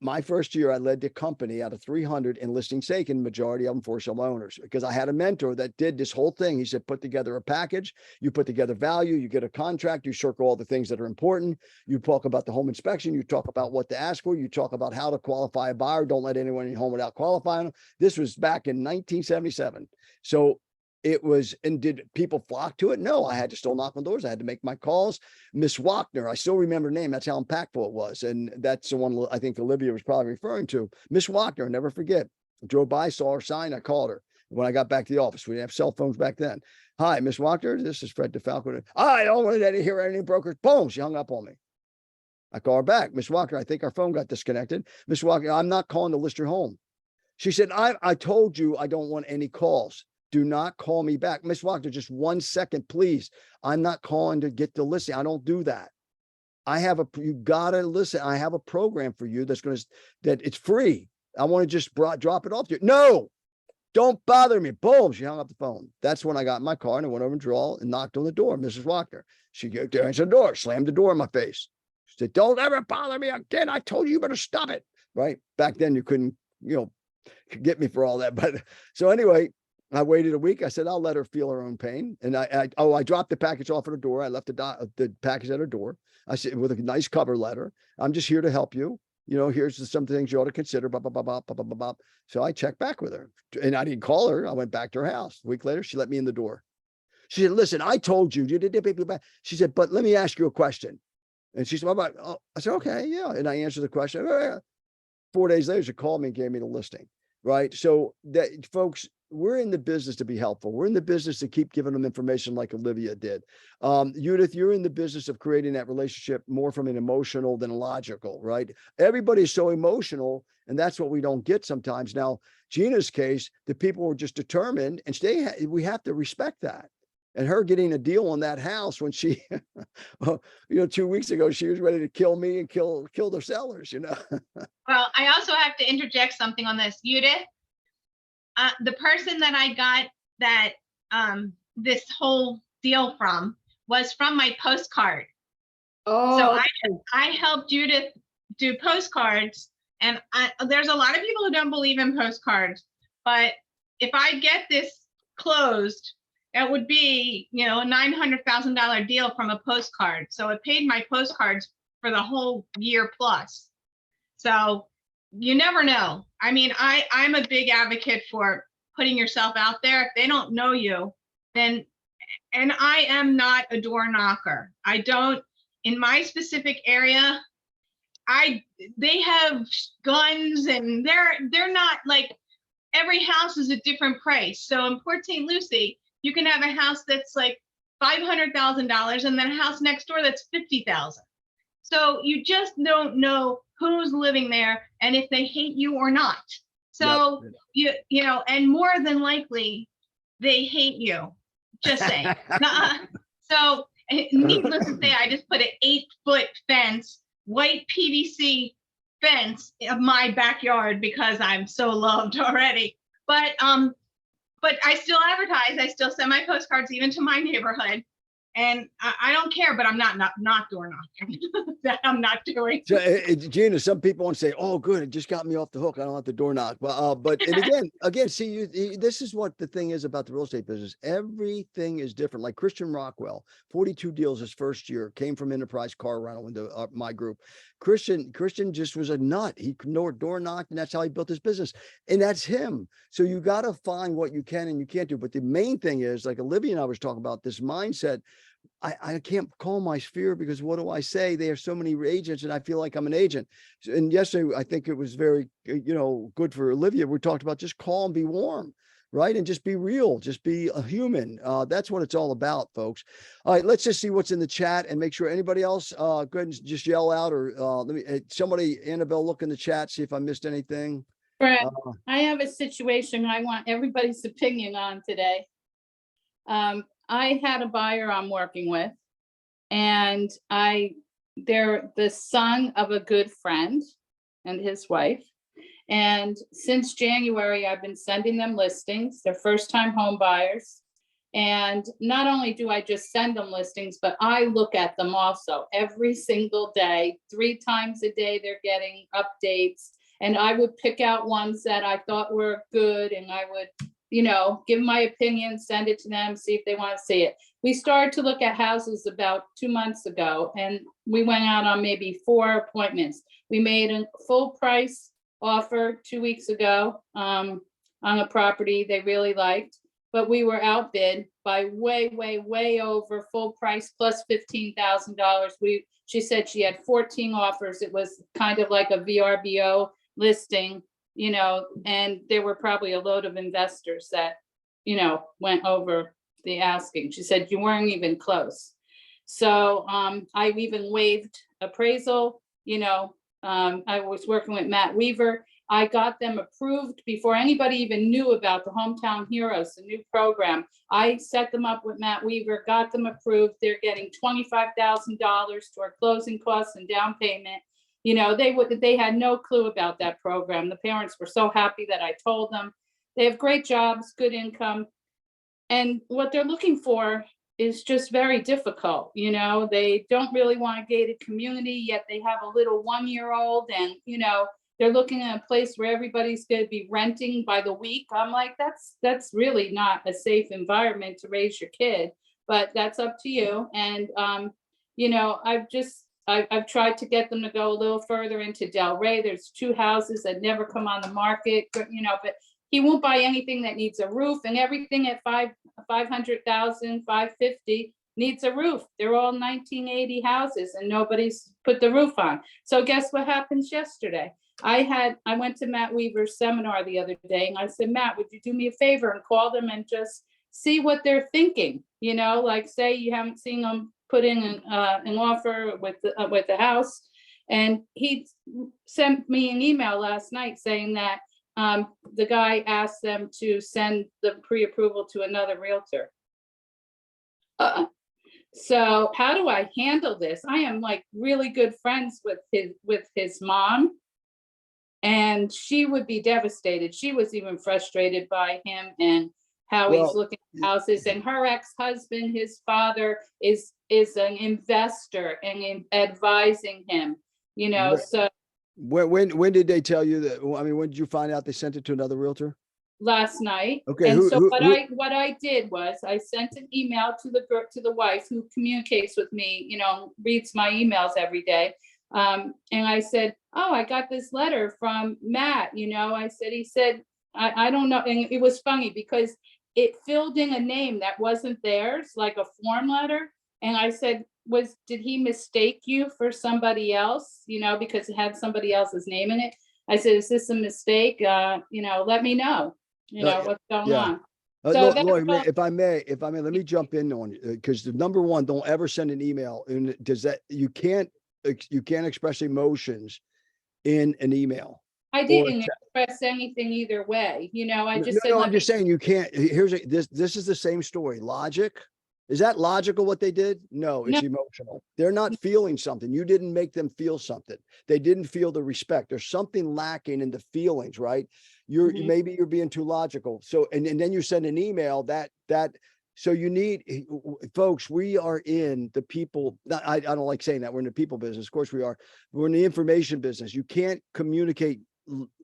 My first year, I led the company out of 300 in listing stake, and majority of them for sale owners, because I had a mentor that did this whole thing. He said, put together a package, you put together value, you get a contract, you circle all the things that are important. You talk about the home inspection, you talk about what to ask for, you talk about how to qualify a buyer. Don't let anyone in your home without qualifying them. This was back in 1977. So it was, and did people flock to it? No, I had to still knock on doors. I had to make my calls. Miss Wachner, I still remember her name. That's how impactful it was. And that's the one I think Olivia was probably referring to. Miss Wachner, never forget. I drove by, saw her sign, I called her. When I got back to the office, we didn't have cell phones back then. Hi, Miss Wachner, this is Fred DeFalco. I don't want to hear any brokers. Boom, she hung up on me. I call her back. Miss Wachner, I think our phone got disconnected. Miss Wachner, I'm not calling to list your home. She said, I told you I don't want any calls. Do not call me back. Miss Wachner, just 1 second, please. I'm not calling to get the listing. I don't do that. You gotta listen. I have a program for you that it's free. I want to just drop it off to you. No, don't bother me. Boom, she hung up the phone. That's when I got in my car and I went over and knocked on the door. Mrs. Wachner, she answered the door, slammed the door in my face. She said, don't ever bother me again. I told you better stop it. Right? Back then you couldn't, get me for all that. But so anyway, I waited a week. I said, I'll let her feel her own pain. And I dropped the package off at her door. I left the package at her door. I said, with a nice cover letter, I'm just here to help you. Here's some things you ought to consider. Blah, blah, blah, blah, blah, blah, blah. So I checked back with her, and I didn't call her. I went back to her house. A week later, she let me in the door. She said, listen, I told you. She said, but let me ask you a question. And she said, I said, okay, yeah. And I answered the question. 4 days later, she called me and gave me the listing. Right. So that, folks, we're in the business to be helpful. We're in the business to keep giving them information like Olivia did. Judith, you're in the business of creating that relationship more from an emotional than logical, right? Everybody's so emotional, and that's what we don't get sometimes. Now, Gina's case, the people were just determined, and we have to respect that. And her getting a deal on that house when she, 2 weeks ago, she was ready to kill me and kill the sellers, Well, I also have to interject something on this. Judith, the person that I got that this whole deal from was from my postcard. Oh, So I helped Judith do postcards, and there's a lot of people who don't believe in postcards, but if I get this closed, it would be, a $900,000 deal from a postcard. So it paid my postcards for the whole year plus. So you never know. I mean, I'm a big advocate for putting yourself out there. If they don't know you, then, and I am not a door knocker. I don't, in my specific area, they have guns, and they're not like, every house is a different price. So in Port St. Lucie, you can have a house that's like $500,000 and then a house next door that's 50,000. So you just don't know who's living there and if they hate you or not. So you know, and more than likely they hate you. Just saying. So needless to say, I just put an 8-foot fence, white PVC fence of my backyard because I'm so loved already. But I still advertise. I still send my postcards even to my neighborhood. And I don't care, but I'm not door knocking. That I'm not doing. So, Gina, some people want to say, "Oh, good, it just got me off the hook. I don't have to door knock." But and again, see, this is what the thing is about the real estate business. Everything is different. Like Christian Rockwell, 42 deals his first year, came from Enterprise Car Rental into my group. Christian just was a nut. He door knocked, and that's how he built his business. And that's him. So you got to find what you can and you can't do. But the main thing is, like Olivia and I was talking about, this mindset. I can't call my sphere because what do I say? There are so many agents and I feel like I'm an agent. And yesterday, I think it was very, good for Olivia. We talked about just call and be warm, right? And just be real, just be a human. That's what it's all about, folks. All right, let's just see what's in the chat and make sure anybody else, go ahead and just yell out or somebody, Annabelle, look in the chat, see if I missed anything. Fred, I have a situation I want everybody's opinion on today. I had a buyer I'm working with, and they're the son of a good friend and his wife. And since January, I've been sending them listings. They're first-time home buyers. And not only do I just send them listings, but I look at them also every single day, 3 times a day, they're getting updates. And I would pick out ones that I thought were good, and I would give my opinion, send it to them, see if they want to see it. We started to look at houses about 2 months ago, and we went out on maybe 4 appointments. We made a full price offer 2 weeks ago on a property they really liked, but we were outbid by way over full price plus $15,000. She said she had 14 offers. It was kind of like a VRBO listing, and there were probably a load of investors that, went over the asking. She said you weren't even close. So I even waived appraisal. I was working with Matt Weaver. I got them approved before anybody even knew about the Hometown Heroes, the new program. I set them up with Matt Weaver, got them approved. They're getting $25,000 toward closing costs and down payment. They had no clue about that program. The parents were so happy that I told them. They have great jobs, good income. And what they're looking for is just very difficult. They don't really want a gated community, yet they have a little 1-year-old, and, they're looking at a place where everybody's going to be renting by the week. I'm like, that's really not a safe environment to raise your kid, but that's up to you. And, I've tried to get them to go a little further into Delray. There's 2 houses that never come on the market, but he won't buy anything that needs a roof, and everything at $500,000, $550 needs a roof. They're all 1980 houses and nobody's put the roof on. So guess what happens yesterday? I went to Matt Weaver's seminar the other day, and I said, Matt, would you do me a favor and call them and just see what they're thinking? Like say you haven't seen them put in an offer with the house. And he sent me an email last night saying that the guy asked them to send the pre-approval to another realtor. So how do I handle this? I am like really good friends with his mom, and she would be devastated. She was even frustrated by him and how he's looking at houses. And her ex-husband, his father, is an investor and advising him. So when did they tell you that? I mean, when did you find out they sent it to another realtor? Last night. Okay. And what I did was I sent an email to the wife who communicates with me, reads my emails every day. And I said, oh, I got this letter from Matt, I said, he said, I don't know. And it was funny because it filled in a name that wasn't theirs, like a form letter. And I said, did he mistake you for somebody else, because it had somebody else's name in it? I said, is this a mistake? Let me know, what's going yeah. on. So that's Lori, all. if I may, let me jump in on it, because the number one, don't ever send an email. And you can't express emotions in an email. I Or didn't express anything either way, I just said, no, let I'm me. just saying you can't. This is the same story. Logic. Is that logical what they did? No, it's No. emotional. They're not feeling something. You didn't make them feel something. They didn't feel the respect. There's something lacking in the feelings, right? Mhm. Maybe you're being too logical. So, and then you send an email so you need, folks, we are in the people. I don't like saying that we're in the people business. Of course we are. We're in the information business. You can't communicate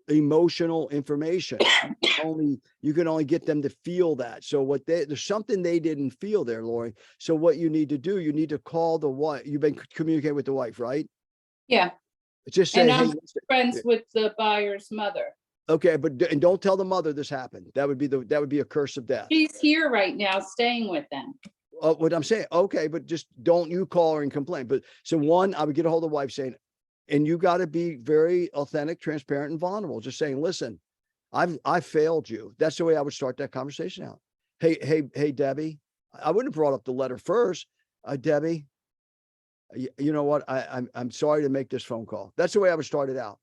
emotional information. You can only get them to feel that. So there's something they didn't feel there, Lori. So what you need to do, you need to call the wife. You've been communicating with the wife, right? Yeah. Just say, And hey, I'm listen. friends with the buyer's mother. Okay, and don't tell the mother this happened. That would be a curse of death. She's here right now, staying with them. What I'm saying, okay, but just don't you call her and complain. But so one, I would get a hold of the wife saying, and you got to be very authentic, transparent, and vulnerable. Just saying, listen, I failed you. That's the way I would start that conversation out. Hey, Debbie. I wouldn't have brought up the letter first. Debbie, you know what? I'm sorry to make this phone call. That's the way I would start it out.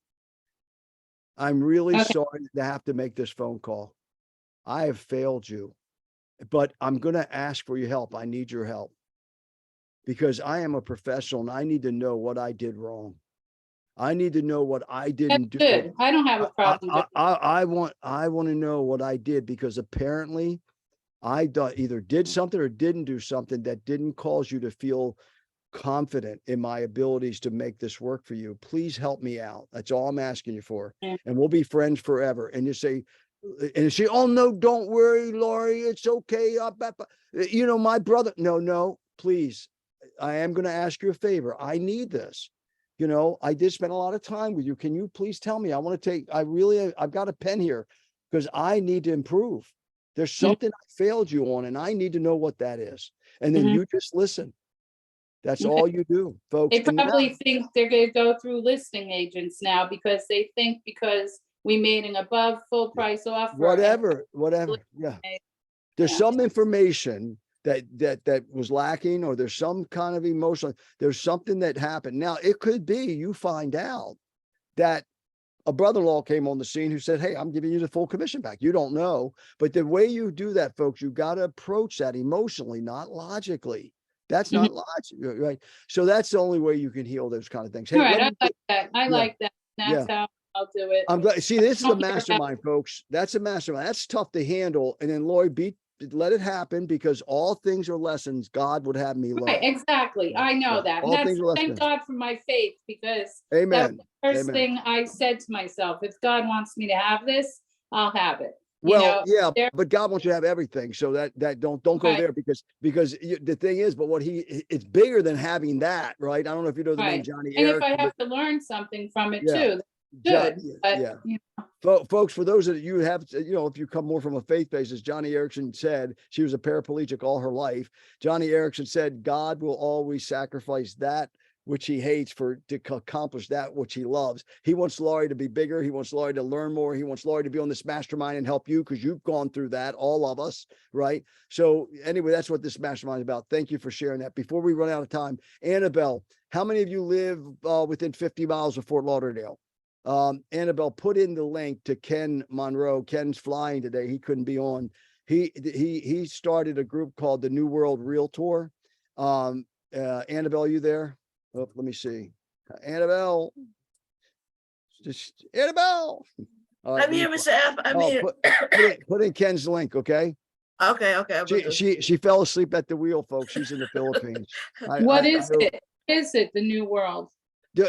I'm really sorry to have to make this phone call. I have failed you, but I'm going to ask for your help. I need your help because I am a professional and I need to know what I did wrong. I need to know what I didn't do. Good. I don't have a problem. I want to know what I did because apparently I either did something or didn't do something that didn't cause you to feel confident in my abilities to make this work for you. Please help me out. That's all I'm asking you for. Yeah. And we'll be friends forever. And you say, and she, oh no, don't worry, Lori, it's okay. My brother, no, please. I am going to ask you a favor. I need this. I did spend a lot of time with you. Can you please tell me? I've got a pen here because I need to improve. There's something I failed you on and I need to know what that is. And then you just listen. That's all you do, folks. They probably think they're going to go through listing agents now because they think because we made an above full price offer. Whatever. Yeah. There's some information that was lacking, or there's some kind of emotional, there's something that happened. Now it could be you find out that a brother-in-law came on the scene who said, hey, I'm giving you the full commission back. You don't know, but the way you do that, folks, you got to approach that emotionally, not logically. That's not logic, right? So that's the only way you can heal those kind of things. Hey, all right, I like that. I like that. That's how I'll do it. I'm glad. See, this is a mastermind, folks. That's a mastermind. That's tough to handle. And then Lori, let it happen because all things are lessons God would have me learn. Right, exactly. I know that. And that's thank God for my faith because Amen. that was the first thing I said to myself. If God wants me to have this, I'll have it. Well, but God wants you to have everything. So that don't go there because the thing is, but it's bigger than having that, right? I don't know if you know the name Johnny and Erickson. If I have to learn something from it too, that's good. But, folks, for those that you have, if you come more from a faith basis, Johnny Erickson said, she was a paraplegic all her life. Johnny Erickson said, God will always sacrifice that which he hates to accomplish that which he loves. He wants Laurie to be bigger. He wants Laurie to learn more. He wants Laurie to be on this mastermind and help you because you've gone through that, all of us, right? So anyway, that's what this mastermind is about. Thank you for sharing that. Before we run out of time, Annabelle, how many of you live within 50 miles of Fort Lauderdale? Annabelle, put in the link to Ken Monroe. Ken's flying today. He couldn't be on. He started a group called the New World Realtor. Annabelle, you there? Oh, let me see. Annabelle. Annabelle. I'm here, Mr. F. I'm here. Put in Ken's link, okay? Okay. She fell asleep at the wheel, folks. She's in the Philippines. What is it? Is it the New World?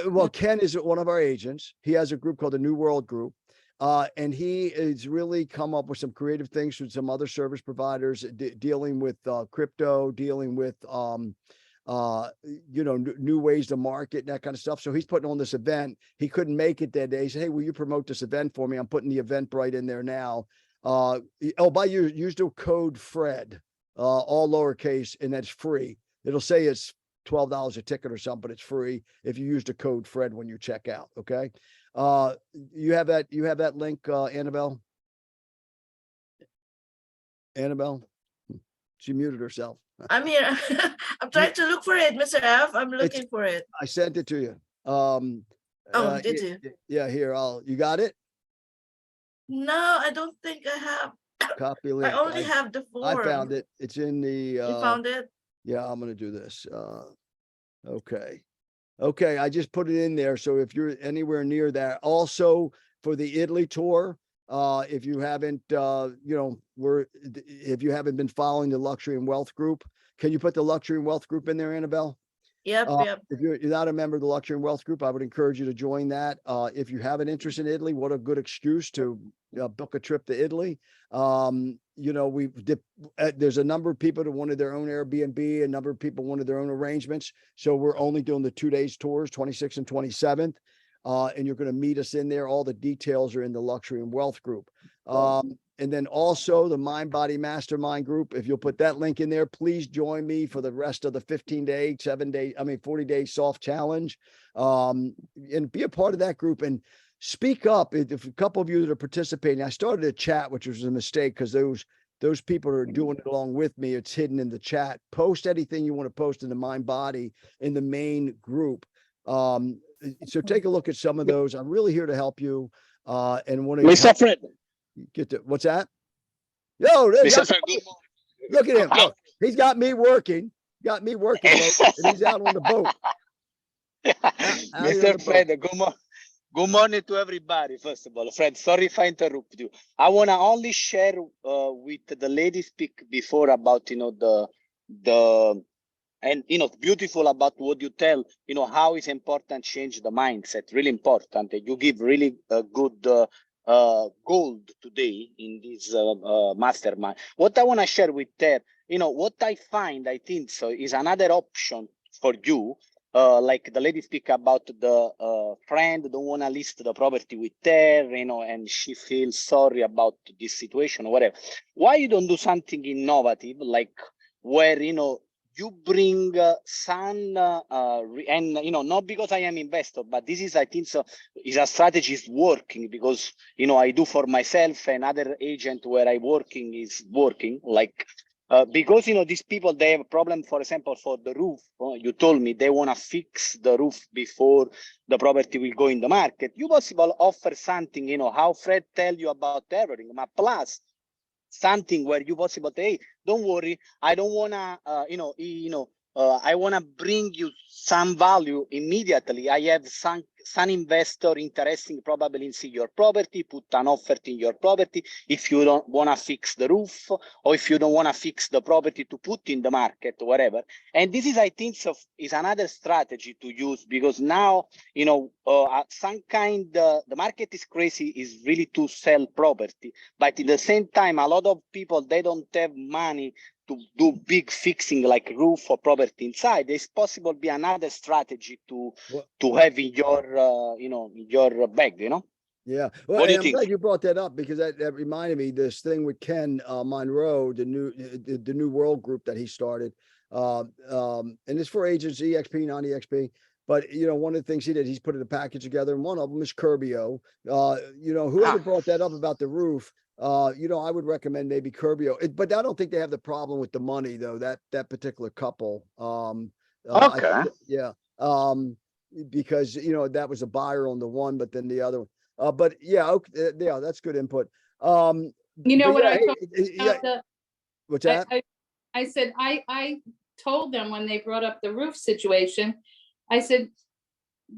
Well, Ken is one of our agents. He has a group called the New World Group. And he has really come up with some creative things with some other service providers dealing with crypto, dealing with new ways to market and that kind of stuff. So he's putting on this event. He couldn't make it that day. He said, hey, will you promote this event for me? I'm putting the Eventbrite in there now. Use the code Fred, all lowercase, and that's free. It'll say it's $12 a ticket or something, but it's free if you use the code Fred when you check out. Okay. You have that link, Annabelle? Annabelle? She muted herself. I'm here. I'm trying to look for it, Mr. F. I'm looking for it. I sent it to you. Oh, did you? Yeah, here, you got it? No, I don't think I have. Copy I link. only have the form. I found it. It's in the, You found it? yeah, I'm gonna do this. Okay. Okay, I just put it in there. So if you're anywhere near that, also for the Italy tour, if you haven't, if you haven't been following the Luxury and Wealth group, can you put the Luxury and Wealth group in there, Annabelle? Yep, yep. If you're not a member of the Luxury and Wealth group, I would encourage you to join that. If you have an interest in Italy, what a good excuse to book a trip to Italy. There's a number of people that wanted their own Airbnb, a number of people wanted their own arrangements. So we're only doing the 2 days tours, 26th and 27th. And you're going to meet us in there. All the details are in the Luxury and Wealth group. And then also the Mind Body Mastermind group. If you'll put that link in there, please join me for the rest of the 40-day soft challenge. And be a part of that group and speak up. If a couple of you that are participating, I started a chat, which was a mistake because those people are doing it along with me. It's hidden in the chat. Post anything you want to post in the Mind Body in the main group. So take a look at some of those. I'm really here to help you. And want to Mr. Fred. Get to what's that? Yo, Mr. Fred, look at him. Look, he's got me working. Got me working, folks, and he's out on the boat. Mr. Fred, good morning to everybody. First of all, Fred, sorry if I interrupt you. I want to only share with the lady speak before about beautiful about what you tell, how it's important change the mindset. Really important. You give really good gold today in this mastermind. What I want to share with her, what I find, I think so, is another option for you. Like the lady speak about the friend don't want to list the property with her, and she feels sorry about this situation or whatever. Why you don't do something innovative, like where, you bring some, and not because I am investor, but this is, I think so, is a strategy is working because, I do for myself and other agent where I working is working, like, because, these people, they have a problem, for example, for the roof. You told me they want to fix the roof before the property will go in the market. You possible offer something, how Fred tell you about everything, but plus something where you possible say, hey, don't worry, I don't want to, I want to bring you some value immediately. I have some investor interesting probably in see your property, put an offer in your property. If you don't want to fix the roof, or if you don't want to fix the property to put in the market, whatever. And this is, I think, is another strategy to use because now, some kind, the market is crazy, is really to sell property. But at the same time, a lot of people, they don't have money to do big fixing like roof or property inside. There's possible be another strategy to have in your your bag, Yeah, well, what do you I'm think? glad you brought that up because that reminded me this thing with Ken Monroe, the new world group that he started, and it's for agents, EXP, non-EXP. But one of the things he did, he's put a package together, and one of them is Curbio. Whoever brought that up about the roof, I would recommend maybe Curbio. But I don't think they have the problem with the money though. That particular couple. Okay. Because that was a buyer on the one, but then the other one. But yeah, okay, yeah, that's good input. What I told about what's that? I said, I told them when they brought up the roof situation, I said,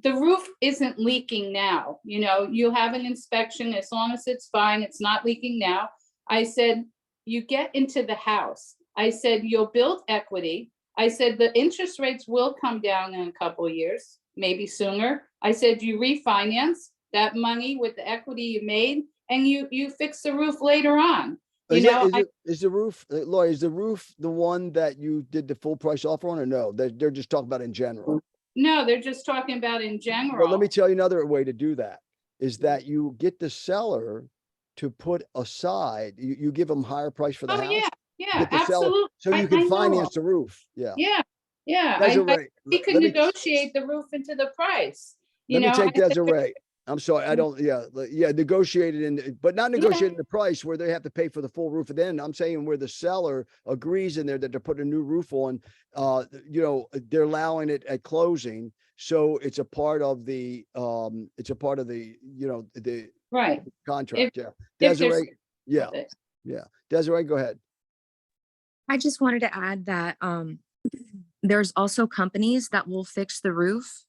the roof isn't leaking now. You have an inspection, as long as it's fine, it's not leaking now. I said, you get into the house. I said, you'll build equity. I said, the interest rates will come down in a couple of years, maybe sooner. I said, you refinance that money with the equity you made and you fix the roof later on. You know, Is the roof, Lori, is the roof the one that you did the full price offer on, or no? They're just talking about in general. no, they're just talking about in general. Well, let me tell you another way to do that is that you get the seller to put aside, you give them higher price for the Oh, house. yeah, yeah, Get the seller, absolutely. so you I can know. finance the roof. Yeah. Yeah, yeah. Desiree, We can let me, negotiate the roof into the price. You let me know, take I said, Desiree. I'm sorry, I don't, yeah, negotiated in, but not Yeah. negotiating the price where they have to pay for the full roof. And then I'm saying where the seller agrees in there that they're putting a new roof on, they're allowing it at closing. So it's a part of the, the right. contract. Yeah. If there's Desiree, yeah, with it. yeah. Desiree, go ahead. I just wanted to add that there's also companies that will fix the roof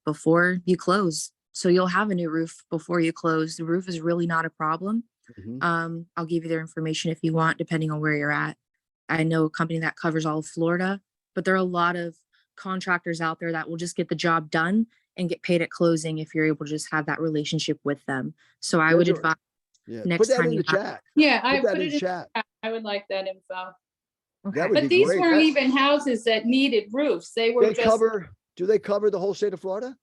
before you close. So you'll have a new roof before you close. The roof is really not a problem. Mhm. I'll give you their information if you want, depending on where you're at. I know a company that covers all of Florida, but there are a lot of contractors out there that will just get the job done and get paid at closing if you're able to just have that relationship with them. So I would Desiree, advise yeah, next put that time in you the have. chat. Yeah, Put I that put in it in. chat. I would like that info. That would But be these great. weren't even houses that needed roofs. They were just, Do they cover the whole state of Florida?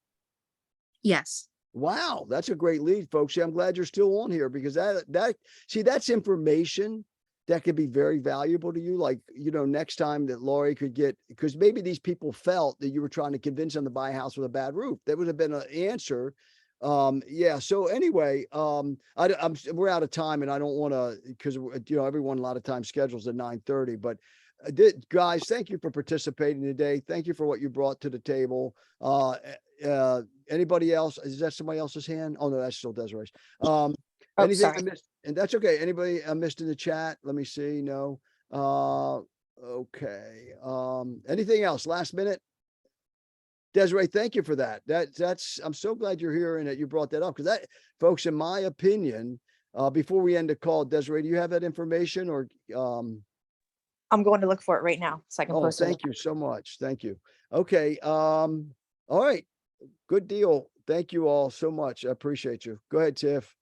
Yes. Wow, that's a great lead, folks. Yeah, I'm glad you're still on here because that's information that could be very valuable to you. Like, next time that Lori could get, because maybe these people felt that you were trying to convince them to buy a house with a bad roof. That would have been an answer. Yeah. So anyway, we're out of time and I don't want to, because everyone a lot of times schedules at 9:30, but guys, thank you for participating today. Thank you for what you brought to the table. Anybody else? Is that somebody else's hand? Oh no, that's still Desiree's. Anything I sorry. missed? And that's okay. Anybody I missed in the chat? Let me see. No. Okay. Anything else? Last minute? Desiree, thank you for that. I'm so glad you're here and that you brought that up because that, folks, in my opinion, before we end the call, Desiree, do you have that information or? I'm going to look for it right now so I can Oh, post it. thank you so much. Thank you. Okay. All right. Good deal. Thank you all so much. I appreciate you. Go ahead, Tiff.